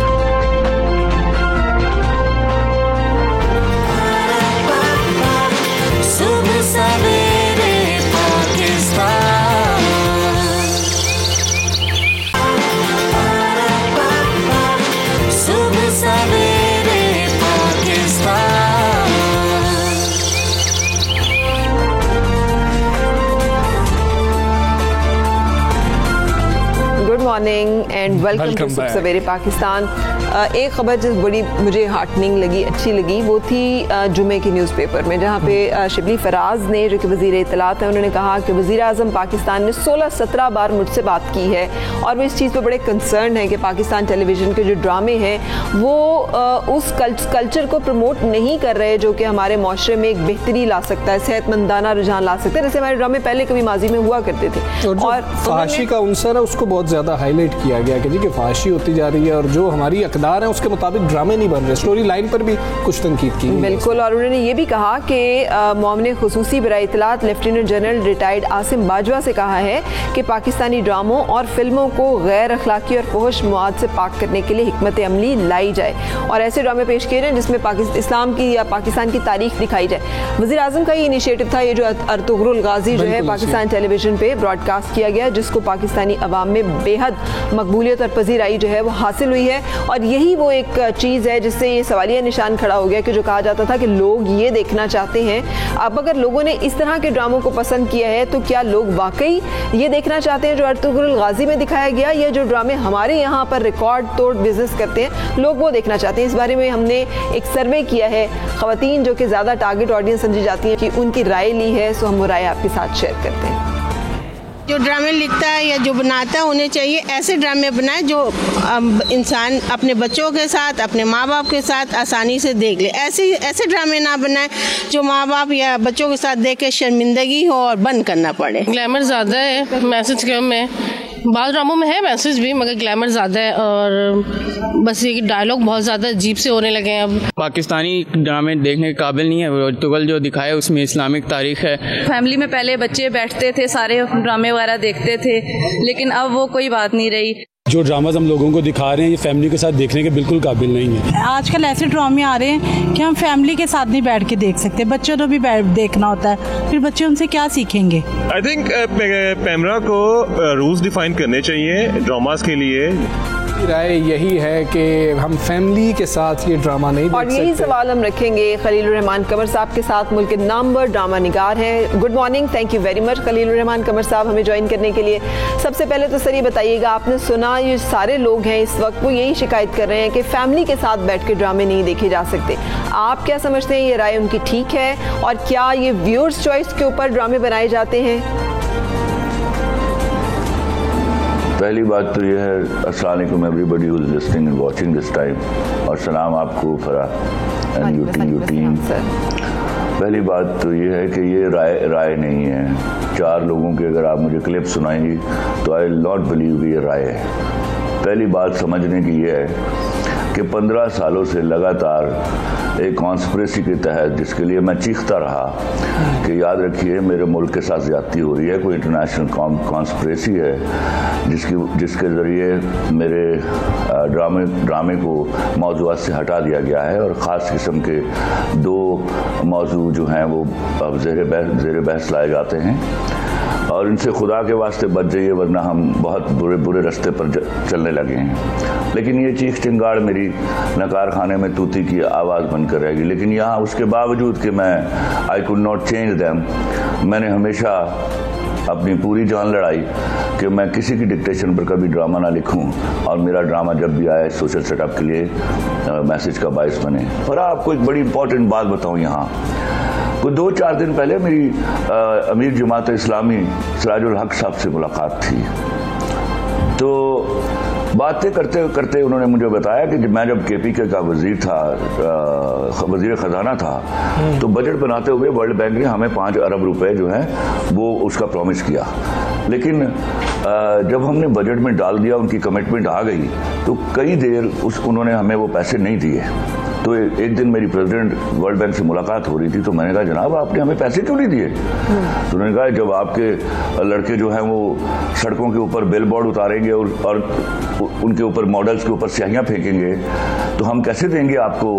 मॉर्निंग एंड वेलकम टू सुबह सवेरे पाकिस्तान। एक खबर जो बड़ी मुझे हार्टनिंग लगी, अच्छी लगी, वो थी जुमे की न्यूज़पेपर में, जहाँ पे शिबली फराज ने, जो कि वज़ीर इत्तलात हैं, उन्होंने कहा कि वज़ीर आज़म पाकिस्तान ने 16-17 बार मुझसे बात की है और वो इस चीज़ पर बड़े कंसर्न है कि पाकिस्तान टेलीविज़न के जो ड्रामे हैं वो उस कल्चर को प्रमोट नहीं कर रहे जो कि हमारे माशरे में एक बेहतरी ला सकता है, सेहतमंदाना रुझान ला सकता है, जैसे हमारे ड्रामे पहले कभी माजी में हुआ करते थे। और फाशी का उनसर है उसको बहुत ज़्यादा हाईलाइट किया गया कि जी कि फाशी होती जा रही है और जो हमारी अकदार है उसके मुताबिक ड्रामे नहीं बन रहे, स्टोरी लाइन पर भी कुछ तनकीद की। बिल्कुल, और उन्होंने ये भी कहा कि मोमिन खुसूसी बराए इत्तलात lieutenant general retired Asim Bajwa से कहा है कि पाकिस्तानी ड्रामों और फिल्मों को गैर अखलाकी और फहश मवाद से पाक करने के लिए हिकमत अमली लाई जाए और ऐसे ड्रामे पेश किए जाएं जिसमें इस्लाम की या पाकिस्तान की तारीख दिखाई जाए। वज़ीर आज़म का ये इनिशिएटिव था, ये जो अर्तुगरुल गाजी जो है पाकिस्तान टेलीविजन पे ब्रॉडकास्ट किया गया, जिसको पाकिस्तानी अवाम में बेहद मकबूलियत और पजीराई जो है वो हासिल हुई है। और यही वो एक चीज़ है जिससे ये सवालिया निशान खड़ा हो गया कि जो कहा जाता था कि लोग ये देखना चाहते हैं, अब अगर लोगों ने इस तरह के ड्रामों को पसंद किया है तो क्या लोग वाकई ये देखना चाहते हैं जो अर्तुगरुल गाजी में दिखाया गया, या जो ड्रामे हमारे यहाँ पर रिकॉर्ड तोड़ बिजनेस करते हैं लोग वो देखना चाहते हैं। इस बारे में हमने एक सर्वे किया है, ख़वातीन जो कि ज़्यादा टारगेट ऑडियंस समझी जाती हैं कि उनकी राय ली है, सो हम वो राय आपके साथ शेयर करते हैं। जो ड्रामे लिखता है या जो बनाता है उन्हें चाहिए ऐसे ड्रामे बनाए जो इंसान अपने बच्चों के साथ, अपने माँ बाप के साथ आसानी से देख ले। ऐसे ड्रामे ना बनाए जो माँ बाप या बच्चों के साथ देख के शर्मिंदगी हो और बंद करना पड़े। ग्लैमर ज़्यादा है, मैसेज कम है। बाद ड्रामों में है मैसेज भी, मगर ग्लैमर ज़्यादा है और बस ये डायलॉग बहुत ज़्यादा अजीब से होने लगे हैं। अब पाकिस्तानी ड्रामे देखने के काबिल नहीं है। तुगल जो दिखाया उसमें इस्लामिक तारीख है। फैमिली में पहले बच्चे बैठते थे, सारे ड्रामे वगैरह देखते थे, लेकिन अब वो कोई बात नहीं रही। जो ड्रामाज हम लोगों को दिखा रहे हैं ये फैमिली के साथ देखने के बिल्कुल काबिल नहीं है। आजकल ऐसे ड्रामे आ रहे हैं कि हम फैमिली के साथ नहीं बैठ के देख सकते, बच्चों को भी देखना होता है, फिर बच्चे उनसे क्या सीखेंगे। आई थिंक पैमरा को रूल्स डिफाइन करने चाहिए ड्रामास के लिए। राय यही है कि हम फैमिली के साथ ये ड्रामा नहीं देख सकते। और यही सवाल हम रखेंगे खलीलुर रहमान कमर साहब के साथ, मुल्क के नामवर ड्रामा निगार हैं। Good morning, thank you very much Khalilur Rahman Qamar साहब हमें ज्वाइन करने के लिए। सबसे पहले तो सर ये बताइएगा, आपने सुना ये सारे लोग हैं इस वक्त वो यही शिकायत कर रहे हैं कि फैमिली के साथ बैठ के ड्रामे नहीं देखे जा सकते, आप क्या समझते हैं, ये राय उनकी ठीक है और क्या ये व्यूअर्स चॉइस के ऊपर ड्रामे बनाए जाते हैं? पहली बात तो यह है, अस्सलाम वालेकुम everybody who is listening and watching this time, और सलाम आपको फराह एंड यू टीम। पहली बात तो यह है कि ये राय नहीं है। 4 लोगों की अगर आप मुझे क्लिप सुनाएंगी तो आई विल नॉट बिलीव ये राय है। पहली बात समझने की यह है कि 15 सालों से लगातार एक कॉन्स्पिरेसी के तहत, जिसके लिए मैं चीखता रहा कि याद रखिए मेरे मुल्क के साथ ज्यादती हो रही है, कोई इंटरनेशनल कॉन्स्पिरेसी है जिसके ज़रिए मेरे ड्रामे को मौज़ूआत से हटा दिया गया है और ख़ास किस्म के 2 मौजू जो हैं वो अब ज़ेर बहस लाए जाते हैं और इनसे खुदा के वास्ते बच जाइए, वरना हम बहुत बुरे रास्ते पर चलने लगे हैं। लेकिन ये चीख चिंगाड़ मेरी नकार खाने में तूती की आवाज़ बनकर रहेगी। लेकिन यहाँ उसके बावजूद कि मैं I could not change them, मैंने हमेशा अपनी पूरी जान लड़ाई कि मैं किसी की डिक्टेशन पर कभी ड्रामा ना लिखूं और मेरा ड्रामा जब भी आए सोशल सेटअप के लिए मैसेज का बायस बने। और आपको एक बड़ी इंपॉर्टेंट बात बताऊं, यहाँ कोई 2-4 दिन पहले मेरी अमीर जमात इस्लामी सिराजुल हक साहब से मुलाकात थी। तो बातें करते करते उन्होंने मुझे बताया कि मैं जब KPK का वजीर था, वजीर खजाना था, तो बजट बनाते हुए वर्ल्ड बैंक ने हमें 5 अरब रुपए जो हैं वो उसका प्रॉमिस किया, लेकिन जब हमने बजट में डाल दिया, उनकी कमिटमेंट आ गई, तो कई देर उन्होंने हमें वो पैसे नहीं दिए। तो एक दिन मेरी प्रेसिडेंट वर्ल्ड बैंक से मुलाकात हो रही थी, तो मैंने कहा जनाब आपने हमें पैसे क्यों नहीं दिए? तो उन्होंने कहा जब आपके लड़के जो हैं वो सड़कों के ऊपर बिलबोर्ड उतारेंगे और उनके ऊपर मॉडल्स के ऊपर स्याहियां फेंकेंगे तो हम कैसे देंगे आपको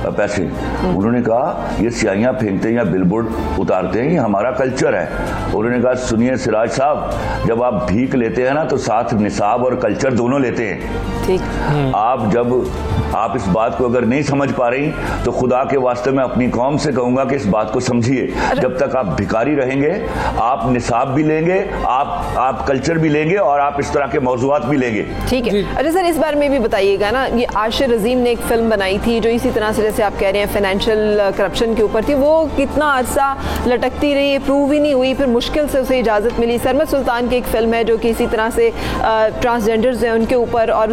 पैसे? उन्होंने कहा ये स्याहियां फेंकते हैं या बिलबोर्ड उतारते हैं, ये हमारा कल्चर है। उन्होंने कहा सुनिए सिराज साहब, जब आप भीख लेते हैं ना तो साथ निसाब और कल्चर दोनों लेते हैं। ठीक। आप इस बात को अगर नहीं समझ पा रही तो खुदा के वास्ते मैं अपनी कौम से कहूंगा कि इस बात को समझिए। जब तक आप भिखारी रहेंगे, आप निसाब भी लेंगे, आप कल्चर भी लेंगे और आप इस तरह के मौजूआत भी लेंगे। ठीक है। अच्छा सर, इस बारे में भी बताइएगा ना, ये आशिर अजीम ने एक फिल्म बनाई थी जो इसी तरह से जैसे आप कह रहे हैं फाइनेंशियल करप्शन के ऊपर थी, वो कितना अरसा लटकती रही, प्रूव ही नहीं हुई, फिर मुश्किल से उसे इजाज़त मिली। सरमद सुल्तान की एक फिल्म है जो कि इसी तरह से ट्रांसजेंडर्स हैं उनके ऊपर और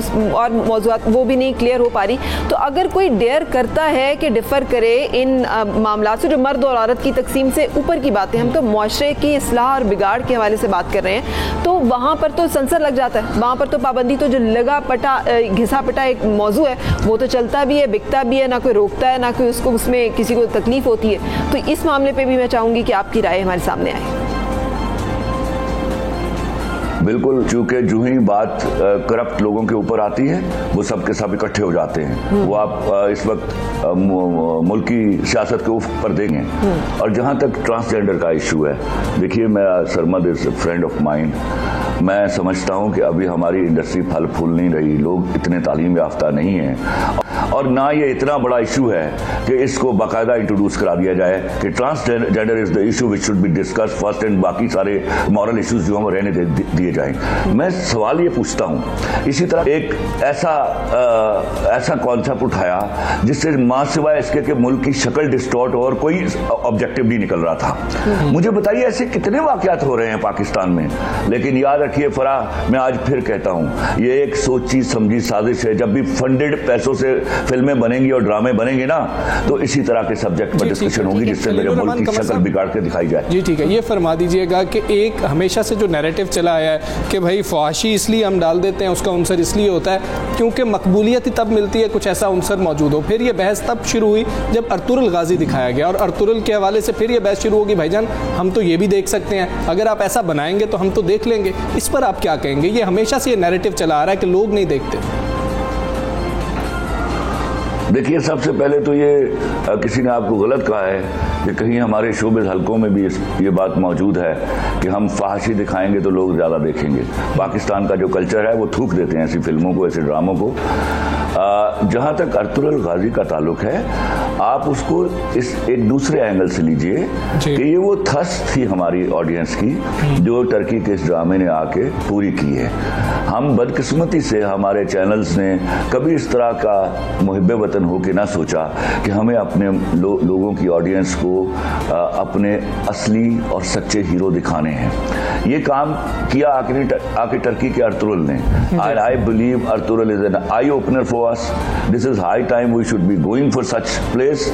मौजूआत वो भी नहीं क्लियर हो पा रही। तो अगर कोई डेयर करता है कि डिफ़र करे इन मामला से, जो मर्द और औरत की तकसीम से ऊपर की बातें, हम तो मुआशरे की इस्लाह और बिगाड़ के हवाले से बात कर रहे हैं, तो वहाँ पर तो सेंसर लग जाता है, वहाँ पर तो पाबंदी, तो जो लगा पटा घिसा पटा एक मौजू है वो तो चलता भी है, बिकता भी है, ना कोई रोकता है, ना कोई उसको उसमें किसी को तकलीफ होती है। तो इस मामले पे भी मैं चाहूँगी कि आपकी राय हमारे सामने आए। बिल्कुल, चूंकि जो ही बात करप्ट लोगों के ऊपर आती है वो सब के सब इकट्ठे हो जाते हैं। वो आप इस वक्त मुल्की सियासत के ऊपर देंगे। और जहां तक ट्रांसजेंडर का इशू है, देखिए मेरा Sarmad is friend of mind. मैं समझता हूं कि अभी हमारी इंडस्ट्री फल फूल नहीं रही, लोग इतने तालीम याफ्ता नहीं हैं, और ना ये इतना बड़ा इशू है कि इसको बाकायदा इंट्रोड्यूस करा दिया जाए कि transgender is the issue which should be discuss first and बाकी सारे मॉरल इश्यूज जो हम रहने दिए जाएं। मैं सवाल ये पूछता हूं, इसी तरह एक ऐसा कॉन्सेप्ट उठाया जिससे मां सिवाय इसके कि मुल्क की शक्ल डिस्टॉर्ट और कोई ऑब्जेक्टिव नहीं निकल रहा था। मुझे बताइए ऐसे कितने वाकयात हो रहे हैं पाकिस्तान में। लेकिन याद रखिए फराह, मैं आज फिर कहता हूं, ये एक सोची समझी साजिश है। जब भी फंडेड पैसों से फिल्में बनेंगी और ड्रामे बनेंगे ना, तो इसी तरह के सब्जेक्ट पर डिस्कशन होगी जिससे मेरे मुल्क की शक्ल बिगाड़ के दिखाई जाए। जी ठीक है, ये फरमा दीजिएगा कि एक हमेशा से जो नैरेटिव चला आया है कि भाई फवाशी इसलिए हम डाल देते हैं, उसका अंसर इसलिए होता है क्योंकि मकबूलियत ही तब मिलती है कुछ ऐसा अंसर मौजूद हो। फिर ये बहस तब शुरू हुई जब अर्तुगरुल गाजी दिखाया गया, और अर्तुगरुल के हवाले से फिर ये बहस शुरू होगी, भाईजान हम तो ये भी देख सकते हैं, अगर आप ऐसा बनाएंगे तो हम तो देख लेंगे। इस पर आप क्या कहेंगे? ये हमेशा से ये नैरेटिव चला आ रहा है कि लोग नहीं देखते। देखिए, सबसे पहले तो ये किसी ने आपको गलत कहा है कि कहीं हमारे शोबिज़ हलकों में भी ये बात मौजूद है कि हम फहाशी दिखाएंगे तो लोग ज़्यादा देखेंगे। पाकिस्तान का जो कल्चर है वो थूक देते हैं ऐसी फिल्मों को, ऐसे ड्रामों को। जहाँ तक अर्तुगरुल गाजी का ताल्लुक है, आप उसको इस एक दूसरे एंगल से लीजिए कि ये वो थर्स्ट थी हमारी ऑडियंस की जो टर्की के इस ड्रामे ने आके पूरी की है। हम बदकिस्मती से हमारे चैनल्स ने कभी इस तरह का मुहिब्बे वतन हो के ना सोचा कि हमें अपने लोगों की ऑडियंस को अपने असली और सच्चे हीरो दिखाने हैं। ये काम किया आके टर्की के अर्तुगरुल ने। I believe Ertugrul is an eye opener for us. This is high time we should be going for such place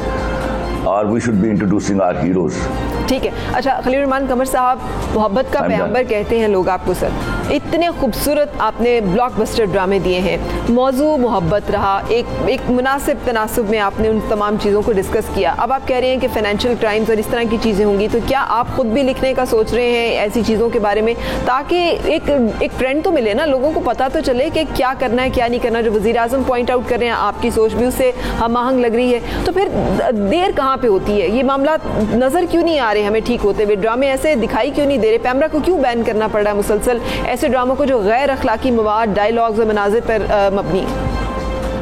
or we should be introducing our heroes. ठीक है। अच्छा, खलील रहमान कमर साहब, मोहब्बत का पैगंबर कहते हैं लोग आपको सर। इतने खूबसूरत आपने ब्लॉकबस्टर ड्रामे दिए हैं, मौजू मोहब्बत रहा, एक मुनासिब तनासुब में आपने उन तमाम चीज़ों को डिस्कस किया। अब आप कह रहे हैं कि फाइनेंशियल क्राइम्स और इस तरह की चीज़ें होंगी, तो क्या आप खुद भी लिखने का सोच रहे हैं ऐसी चीज़ों के बारे में, ताकि एक ट्रेंड तो मिले ना, लोगों को पता तो चले कि क्या करना है क्या नहीं करना। जो वज़ीर आज़म पॉइंट आउट कर रहे हैं, आपकी सोच भी उससे हम आहंग लग रही है, तो फिर देर कहाँ पर होती है? ये मामला नज़र क्यों नहीं आ रहे हमें ठीक होते हुए? ड्रामे ऐसे दिखाई क्यों नहीं दे रहे? पैमरा को क्यों बैन करना पड़ रहा है मुसलसल ऐसे ड्रामों को जो गैर अखलाकी मवाद, डायलॉग्स और मनाजिर पर मबनी?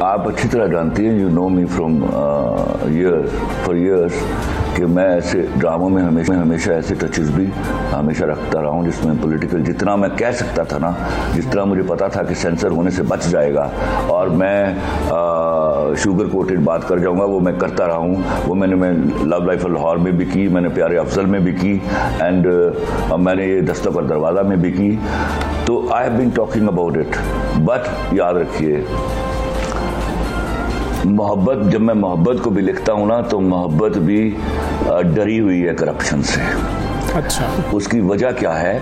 आप अच्छी तरह जानती हैं, you know me from years कि मैं ऐसे ड्रामों में हमेशा ऐसे टचेस भी हमेशा रखता रहा हूँ जिसमें पॉलिटिकल, जितना मैं कह सकता था ना, जिस तरह मुझे पता था कि सेंसर होने से बच जाएगा और मैं शुगर कोटेड बात कर जाऊँगा, वो मैं करता रहा हूँ। वो मैं लव लाइफ लाहौर में भी की, मैंने प्यारे अफजल में भी की, एंड मैंने ये दस्तक और दरवाज़ा में भी की। तो I have been talking about it. But याद रखिए, मोहब्बत, जब मैं मोहब्बत को भी लिखता हूँ ना, तो मोहब्बत भी डरी हुई है करप्शन से। अच्छा, उसकी वजह क्या है?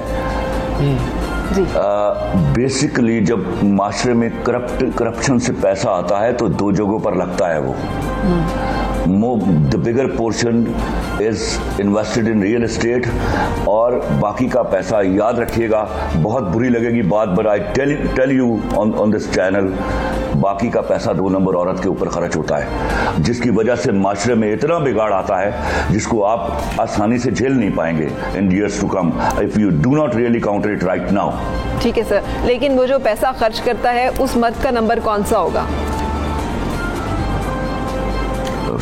बेसिकली जब माशरे में करप्शन से पैसा आता है तो दो जगहों पर लगता है वो। The bigger portion is invested in real estate, और बाकी का पैसा, याद रखिएगा, बहुत बुरी लगेगी बात, but I tell you on this channel, बाकी का पैसा 2 नंबर औरत के ऊपर खर्च होता है, जिसकी वजह से माशरे में इतना बिगाड़ आता है जिसको आप आसानी से झेल नहीं पाएंगे in years to come if you do not really counter it right now. ठीक है सर, लेकिन वो जो पैसा खर्च करता है उस मर्द का नंबर कौन सा होगा?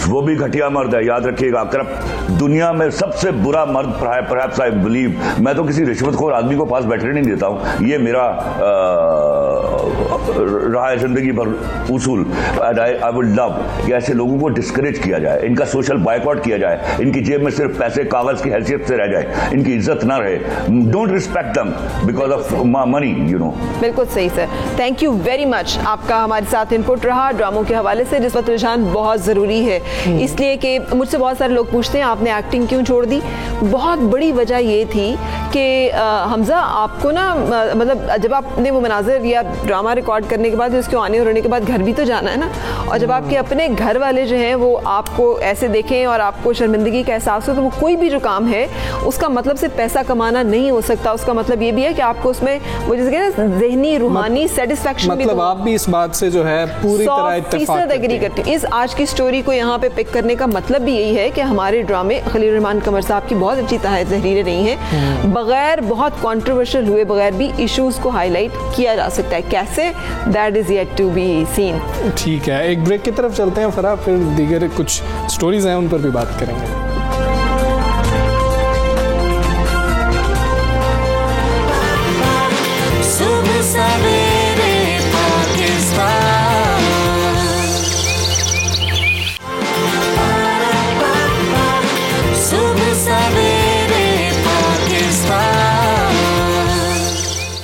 वो भी घटिया मर्द है, याद रखिएगा। करप्ट दुनिया में सबसे बुरा मर्द परहैप्स आई बिलीव, मैं तो किसी रिश्वतखोर आदमी को पास बैठने नहीं देता हूं, ये मेरा रहा है जिंदगी भर उसूल। आई वुड लव कि ऐसे लोगों को डिस्करेज किया जाए, इनका सोशल बायकॉट किया जाए, इनकी जेब में सिर्फ पैसे कागज की हैसियत से रह जाए, इनकी इज्जत ना रहे। Don't respect them because of money, you know. बिल्कुल सही sir, thank you very much. आपका हमारे साथ इनपुट रहा ड्रामों के हवाले से, जिस पर रुझान बहुत ज़रूरी है, इसलिए कि मुझसे बहुत सारे लोग पूछते हैं आपने एक्टिंग क्यों छोड़ दी। बहुत बड़ी वजह ये थी कि हमजा आपको ना मतलब जब आपने वो मनाजिर या ड्रामा रिकॉर्ड करने के बाद उसके आने और होने के बाद घर भी तो जाना है ना, और जब आपके अपने घर वाले जो हैं वो आपको ऐसे देखें और आपको शर्मिंदगी का एहसास हो, तो वो कोई भी जो काम है उसका मतलब सिर्फ पैसा कमाना नहीं हो सकता, उसका मतलब ये भी है कि आपको उसमें वो जैसे कहते हैं जहनी रूहानी सेटिस्फेक्शन। मतलब आप भी इस बात से जो है पूरी तरह इत्तेफाक एग्री करती हैं। इस आज की स्टोरी को यहाँ पे पिक करने का मतलब भी यही है कि हमारे ड्रामे खलील रहमान कमर साहब की बहुत अच्छी तहरीरें रही हैं, बगैर बहुत कंट्रोवर्शियल हुए बगैर भी इश्यूज को हाईलाइट किया जा सकता है। कैसे, that is yet to be seen. ठीक है, एक ब्रेक की तरफ चलते हैं फराह, फिर दीगर कुछ स्टोरीज हैं उन पर भी बात करेंगे। सुबह सवेरे पाकिस्तान, सुबह सवेरे पाकिस्तान।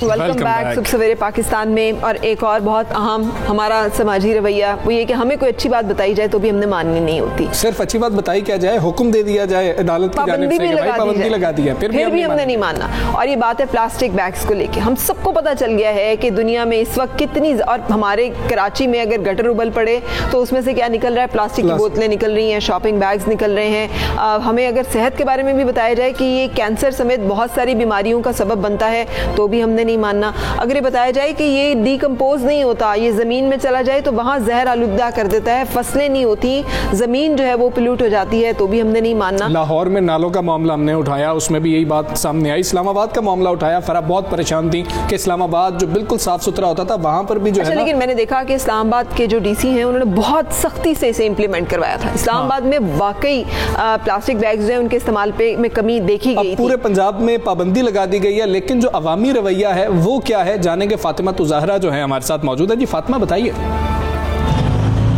वेलकम बैक सुबह सवेरे पाकिस्तान में। और एक और बहुत अहम हमारा समाजी रवैया वो ये कि हमें कोई अच्छी बात बताई जाए तो भी हमने माननी नहीं होती। सिर्फ अच्छी बात बताई क्या जाए, हुक्म दे दिया जाए अदालत की जानिब से कि भाई पाबंदी लगा दी है, फिर भी हमने नहीं मानना। और ये बात है प्लास्टिक बैग्स को लेके, हम सबको पता चल गया है कि दुनिया में इस वक्त कितनी, और हमारे कराची में अगर गटर उबल पड़े तो उसमें से क्या निकल रहा है, प्लास्टिक की बोतलें निकल रही हैं, शॉपिंग बैग्स निकल रहे हैं। हमें अगर सेहत के बारे में भी बताया जाए कि ये कैंसर समेत बहुत सारी बीमारियों का सबब बनता है तो भी हमने नहीं मानना। अगर ये बताया जाए कि ये डिकम्पोज नहीं होता, ये ज़मीन में चला जाए तो वहाँ जहर आलूदा कर देता है, फसलें नहीं होती, ज़मीन जो है वो पोल्यूट हो जाती है, तो भी हमने नहीं मानना। लाहौर में नालों का मामला हमने उठाया, उसमें भी यही बात सामने आई। इस्लामाबाद का मामला उठाया, फराह बहुत परेशान थी कि इस्लामाबाद जो बिल्कुल साफ सुथरा होता था वहाँ पर भी जो है, लेकिन मैंने देखा कि इस्लामाबाद के जो डीसी हैं उन्होंने बहुत सख्ती से इसे इम्प्लीमेंट करवाया था। इस्लामाबाद में वाकई प्लास्टिक बैग्स जो है उनके इस्तेमाल पे में कमी देखी गई। पूरे पंजाब में पाबंदी लगा दी गई है, लेकिन जो अवामी रवैया है वो क्या है जानेंगे। फातिमा तुज़ाहरा जो है हमारे साथ मौजूद है। जी फातिमा बताइए।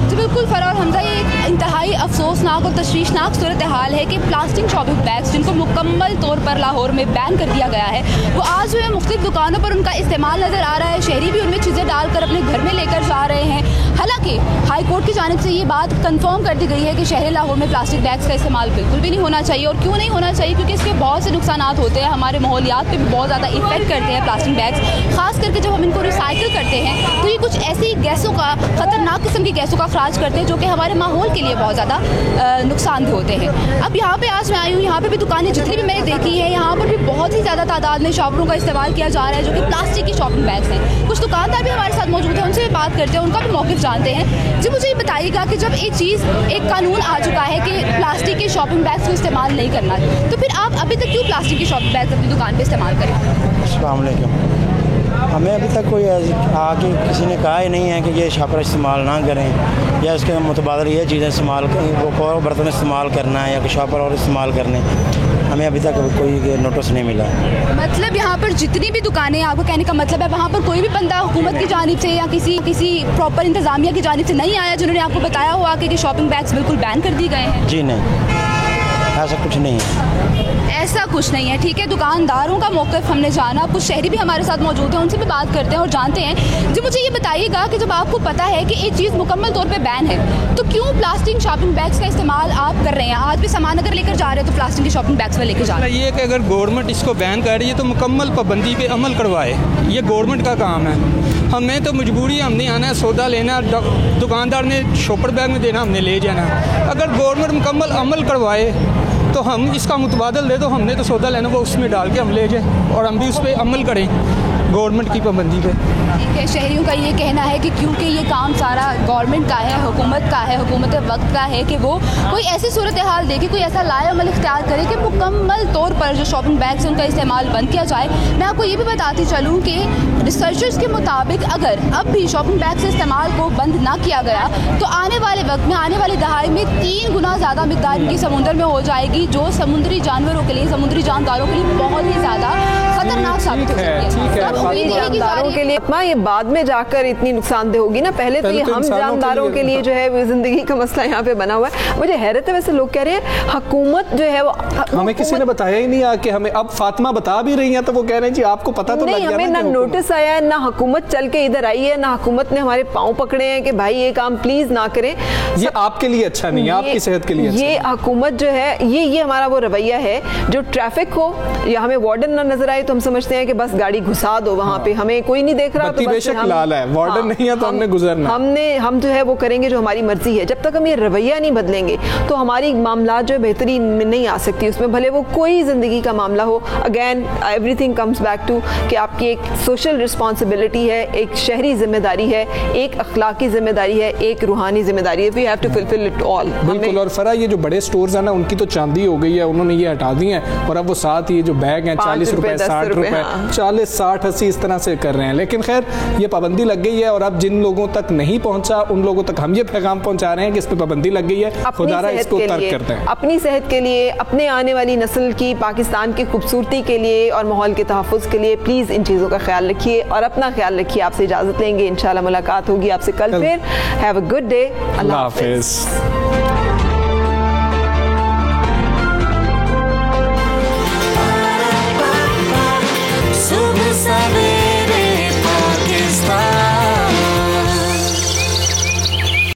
जी बिल्कुल फराह और हमजा, ये एक इंतहाई अफसोसनाक और तशवीशनाक सूरत हाल है कि प्लास्टिक शॉपिंग बैग्स जिनको मुकम्मल तौर पर लाहौर में बैन कर दिया गया है, वो आज जो है मुख्तलिफ दुकानों पर उनका इस्तेमाल नज़र आ रहा है। शहरी भी उनमें चीज़ें डालकर अपने घर में लेकर जा रहे हैं। हालांकि हाई कोर्ट की जानिब से ये बात कंफर्म कर दी गई है कि शहर लाहौर में प्लास्टिक बैग्स का इस्तेमाल बिल्कुल भी नहीं होना चाहिए। और क्यों नहीं होना चाहिए? क्योंकि इसके बहुत से नुकसान होते हैं, हमारे माहौलियात पे भी बहुत ज़्यादा इफेक्ट करते हैं प्लास्टिक बैग्स। खास करके जब हम इनको रिसाइकिल करते हैं तो ये कुछ ऐसी गैसों का, ख़तरनाक किस्म की गैसों का अखराज करते हैं जो कि हमारे माहौल के लिए बहुत ज़्यादा नुकसानदेह होते हैं। अब यहाँ पे आज मैं आई हूँ, यहाँ पे भी दुकानें जितनी भी मैंने देखी है, यहाँ पर भी बहुत ही ज़्यादा तादाद में शॉपरों का इस्तेमाल किया जा रहा है जो कि प्लास्टिक की शॉपिंग बैग्स हैं। कुछ दुकानदार भी हमारे साथ मौजूद हैं, उनसे भी बात करते हैं, उनका भी मौक़िफ़ जानते हैं। जी मुझे ये बताइएगा कि जब एक चीज़, एक कानून आ चुका है कि प्लास्टिक के शॉपिंग बैग्स को इस्तेमाल नहीं करना, तो फिर आप अभी तक क्यों प्लास्टिक की शॉपिंग बैग्स अपनी दुकान पर इस्तेमाल करें? अस्सलाम वालेकुम। हमें अभी तक कोई आके किसी ने कहा ही नहीं है कि ये शॉपर इस्तेमाल ना करें या इसके मुतबादल ये चीज़ें इस्तेमाल करें, वो और बर्तन इस्तेमाल करना है या शॉपर और इस्तेमाल करने, हमें अभी तक कोई नोटिस नहीं मिला। मतलब यहाँ पर जितनी भी दुकानें, आपको कहने का मतलब है वहाँ पर कोई भी बंदा हुकूमत की जानिब से या किसी प्रॉपर इंतजामिया की जानिब से नहीं आया जिन्होंने आपको बताया हुआ कि शॉपिंग बैग्स बिल्कुल बैन कर दिए गए हैं? जी नहीं, ऐसा कुछ नहीं है। ऐसा कुछ नहीं है, ठीक है। दुकानदारों का मौक़िफ़ हमने जाना, कुछ शहरी भी हमारे साथ मौजूद हैं, उनसे भी बात करते हैं और जानते हैं। जी मुझे ये बताइएगा कि जब आपको पता है कि एक चीज़ मुकम्मल तौर पे बैन है, तो क्यों प्लास्टिक शॉपिंग बैग्स का इस्तेमाल आप कर रहे हैं? आज भी सामान अगर लेकर जा रहे हैं तो प्लास्टिक की शॉपिंग बैग्स में लेकर जा रहे हैं। ये कि अगर गवर्नमेंट इसको बैन कर रही है तो मुकम्मल पाबंदी पे अमल करवाए, ये गवर्नमेंट का काम है। हमें तो मजबूरी, हमने आना है सौदा लेना, दुकानदार ने शॉपर बैग में देना, हमने ले जाना। अगर गवर्नमेंट मुकम्मल अमल करवाए तो हम इसका मुतबादल दे दो, हमने तो सौदा लेना वो उसमें डाल के हम ले जाए और हम भी उस पर अमल करें। गवर्नमेंट की पाबंदी पे। ठीक है, शहरियों का ये कहना है कि क्योंकि ये काम सारा गवर्नमेंट का है, हुकूमत वक्त का है कि वो कोई ऐसी सूरत हाल देखे, कोई ऐसा लाएअमल इख्तियार करे कि मुकम्मल तौर पर जो शॉपिंग बैग्स हैं उनका इस्तेमाल बंद किया जाए। मैं आपको ये भी बताती चलूँ कि रिसर्चर्स के मुताबिक अगर अब भी शॉपिंग बैग से इस्तेमाल को बंद ना किया गया तो आने वाले वक्त में, आने वाली दहाई में 3 गुना ज़्यादा मिकदार इनकी समुद्र में हो जाएगी, जो समुद्री जानवरों के लिए, समुद्री जानदारों के लिए बहुत ही ज़्यादा खतरनाक साबित हो सकती है। जानदारों के लिए ये बाद में जाकर इतनी नुकसानदेह होगी ना, पहले तो ये हम जानदारों के लिए जो है जिंदगी का मसला यहाँ पे बना हुआ है। मुझे हैरत है, वैसे लोग कह रहे हैं हुकूमत जो है वो, हमें किसी ने बताया ही नहीं कि हमें, अब फातिमा बता भी रही हैं तो वो कह रहे हैं जी आपको पता तो नहीं, हमें ना नोटिस आया है, ना हुकूमत चल के इधर आई है, ना हुकूमत ने हमारे पांव पकड़े हैं कि भाई ये काम प्लीज ना करें। ये आपके लिए अच्छा नहीं है, आपकी सेहत के लिए अच्छा ये हुकूमत जो है ये हमारा वो रवैया है, जो ट्रैफिक हो या हमें वार्डन ना नजर आए तो हम समझते हैं कि बस गाड़ी घुसा दो वहां पे, हमें कोई नहीं देख रहा तो बस लाल है, वार्डन नहीं है तो हमने गुजरना, हम जो है वो करेंगे जो हमारी मर्जी है। जब तक हम ये रवैया नहीं बदलेंगे तो हमारी मामला जो है बेहतरी में नहीं आ सकती, उसमें भले वो कोई जिंदगी का मामला हो। Again everything comes back to कि आपकी एक सोशल रिस्पॉन्सिबिलिटी है, एक शहरी जिम्मेदारी है, एक अखलाकी जिम्मेदारी है, एक रूहानी जिम्मेदारी है। We have to fulfil it all. बिल्कुल। और फरा ये जो बड़े स्टोर्स हैं ना, उनकी तो चांदी हो गई है, उन्होंने ये हटा दी है और अब वो साथ ये जो बैग हैं 40 रुपए 60 रुपए 40 60 80 इस तरह से कर रहे हैं। लेकिन खैर ये पाबंदी लग गई है और अब जिन लोगों तक नहीं पहुंचा उन लोगों तक हम ये पैगाम पहुंचा रहे हैं कि इस पे पाबंदी लग गई है, खुदारा इसको तर्क करते हैं। अपनी सेहत के लिए, अपने आने वाली नस्ल की, पाकिस्तान की खूबसूरती के लिए और माहौल के तहफ़्फ़ुज़ के लिए प्लीज़ इन चीज़ों का ख्याल रखिए और अपना ख्याल रखिए। आपसे इजाज़त लेंगे, इंशाल्लाह मुलाकात होगी आपसे कल फिर। Have a good day. Allah हाफ़िज़।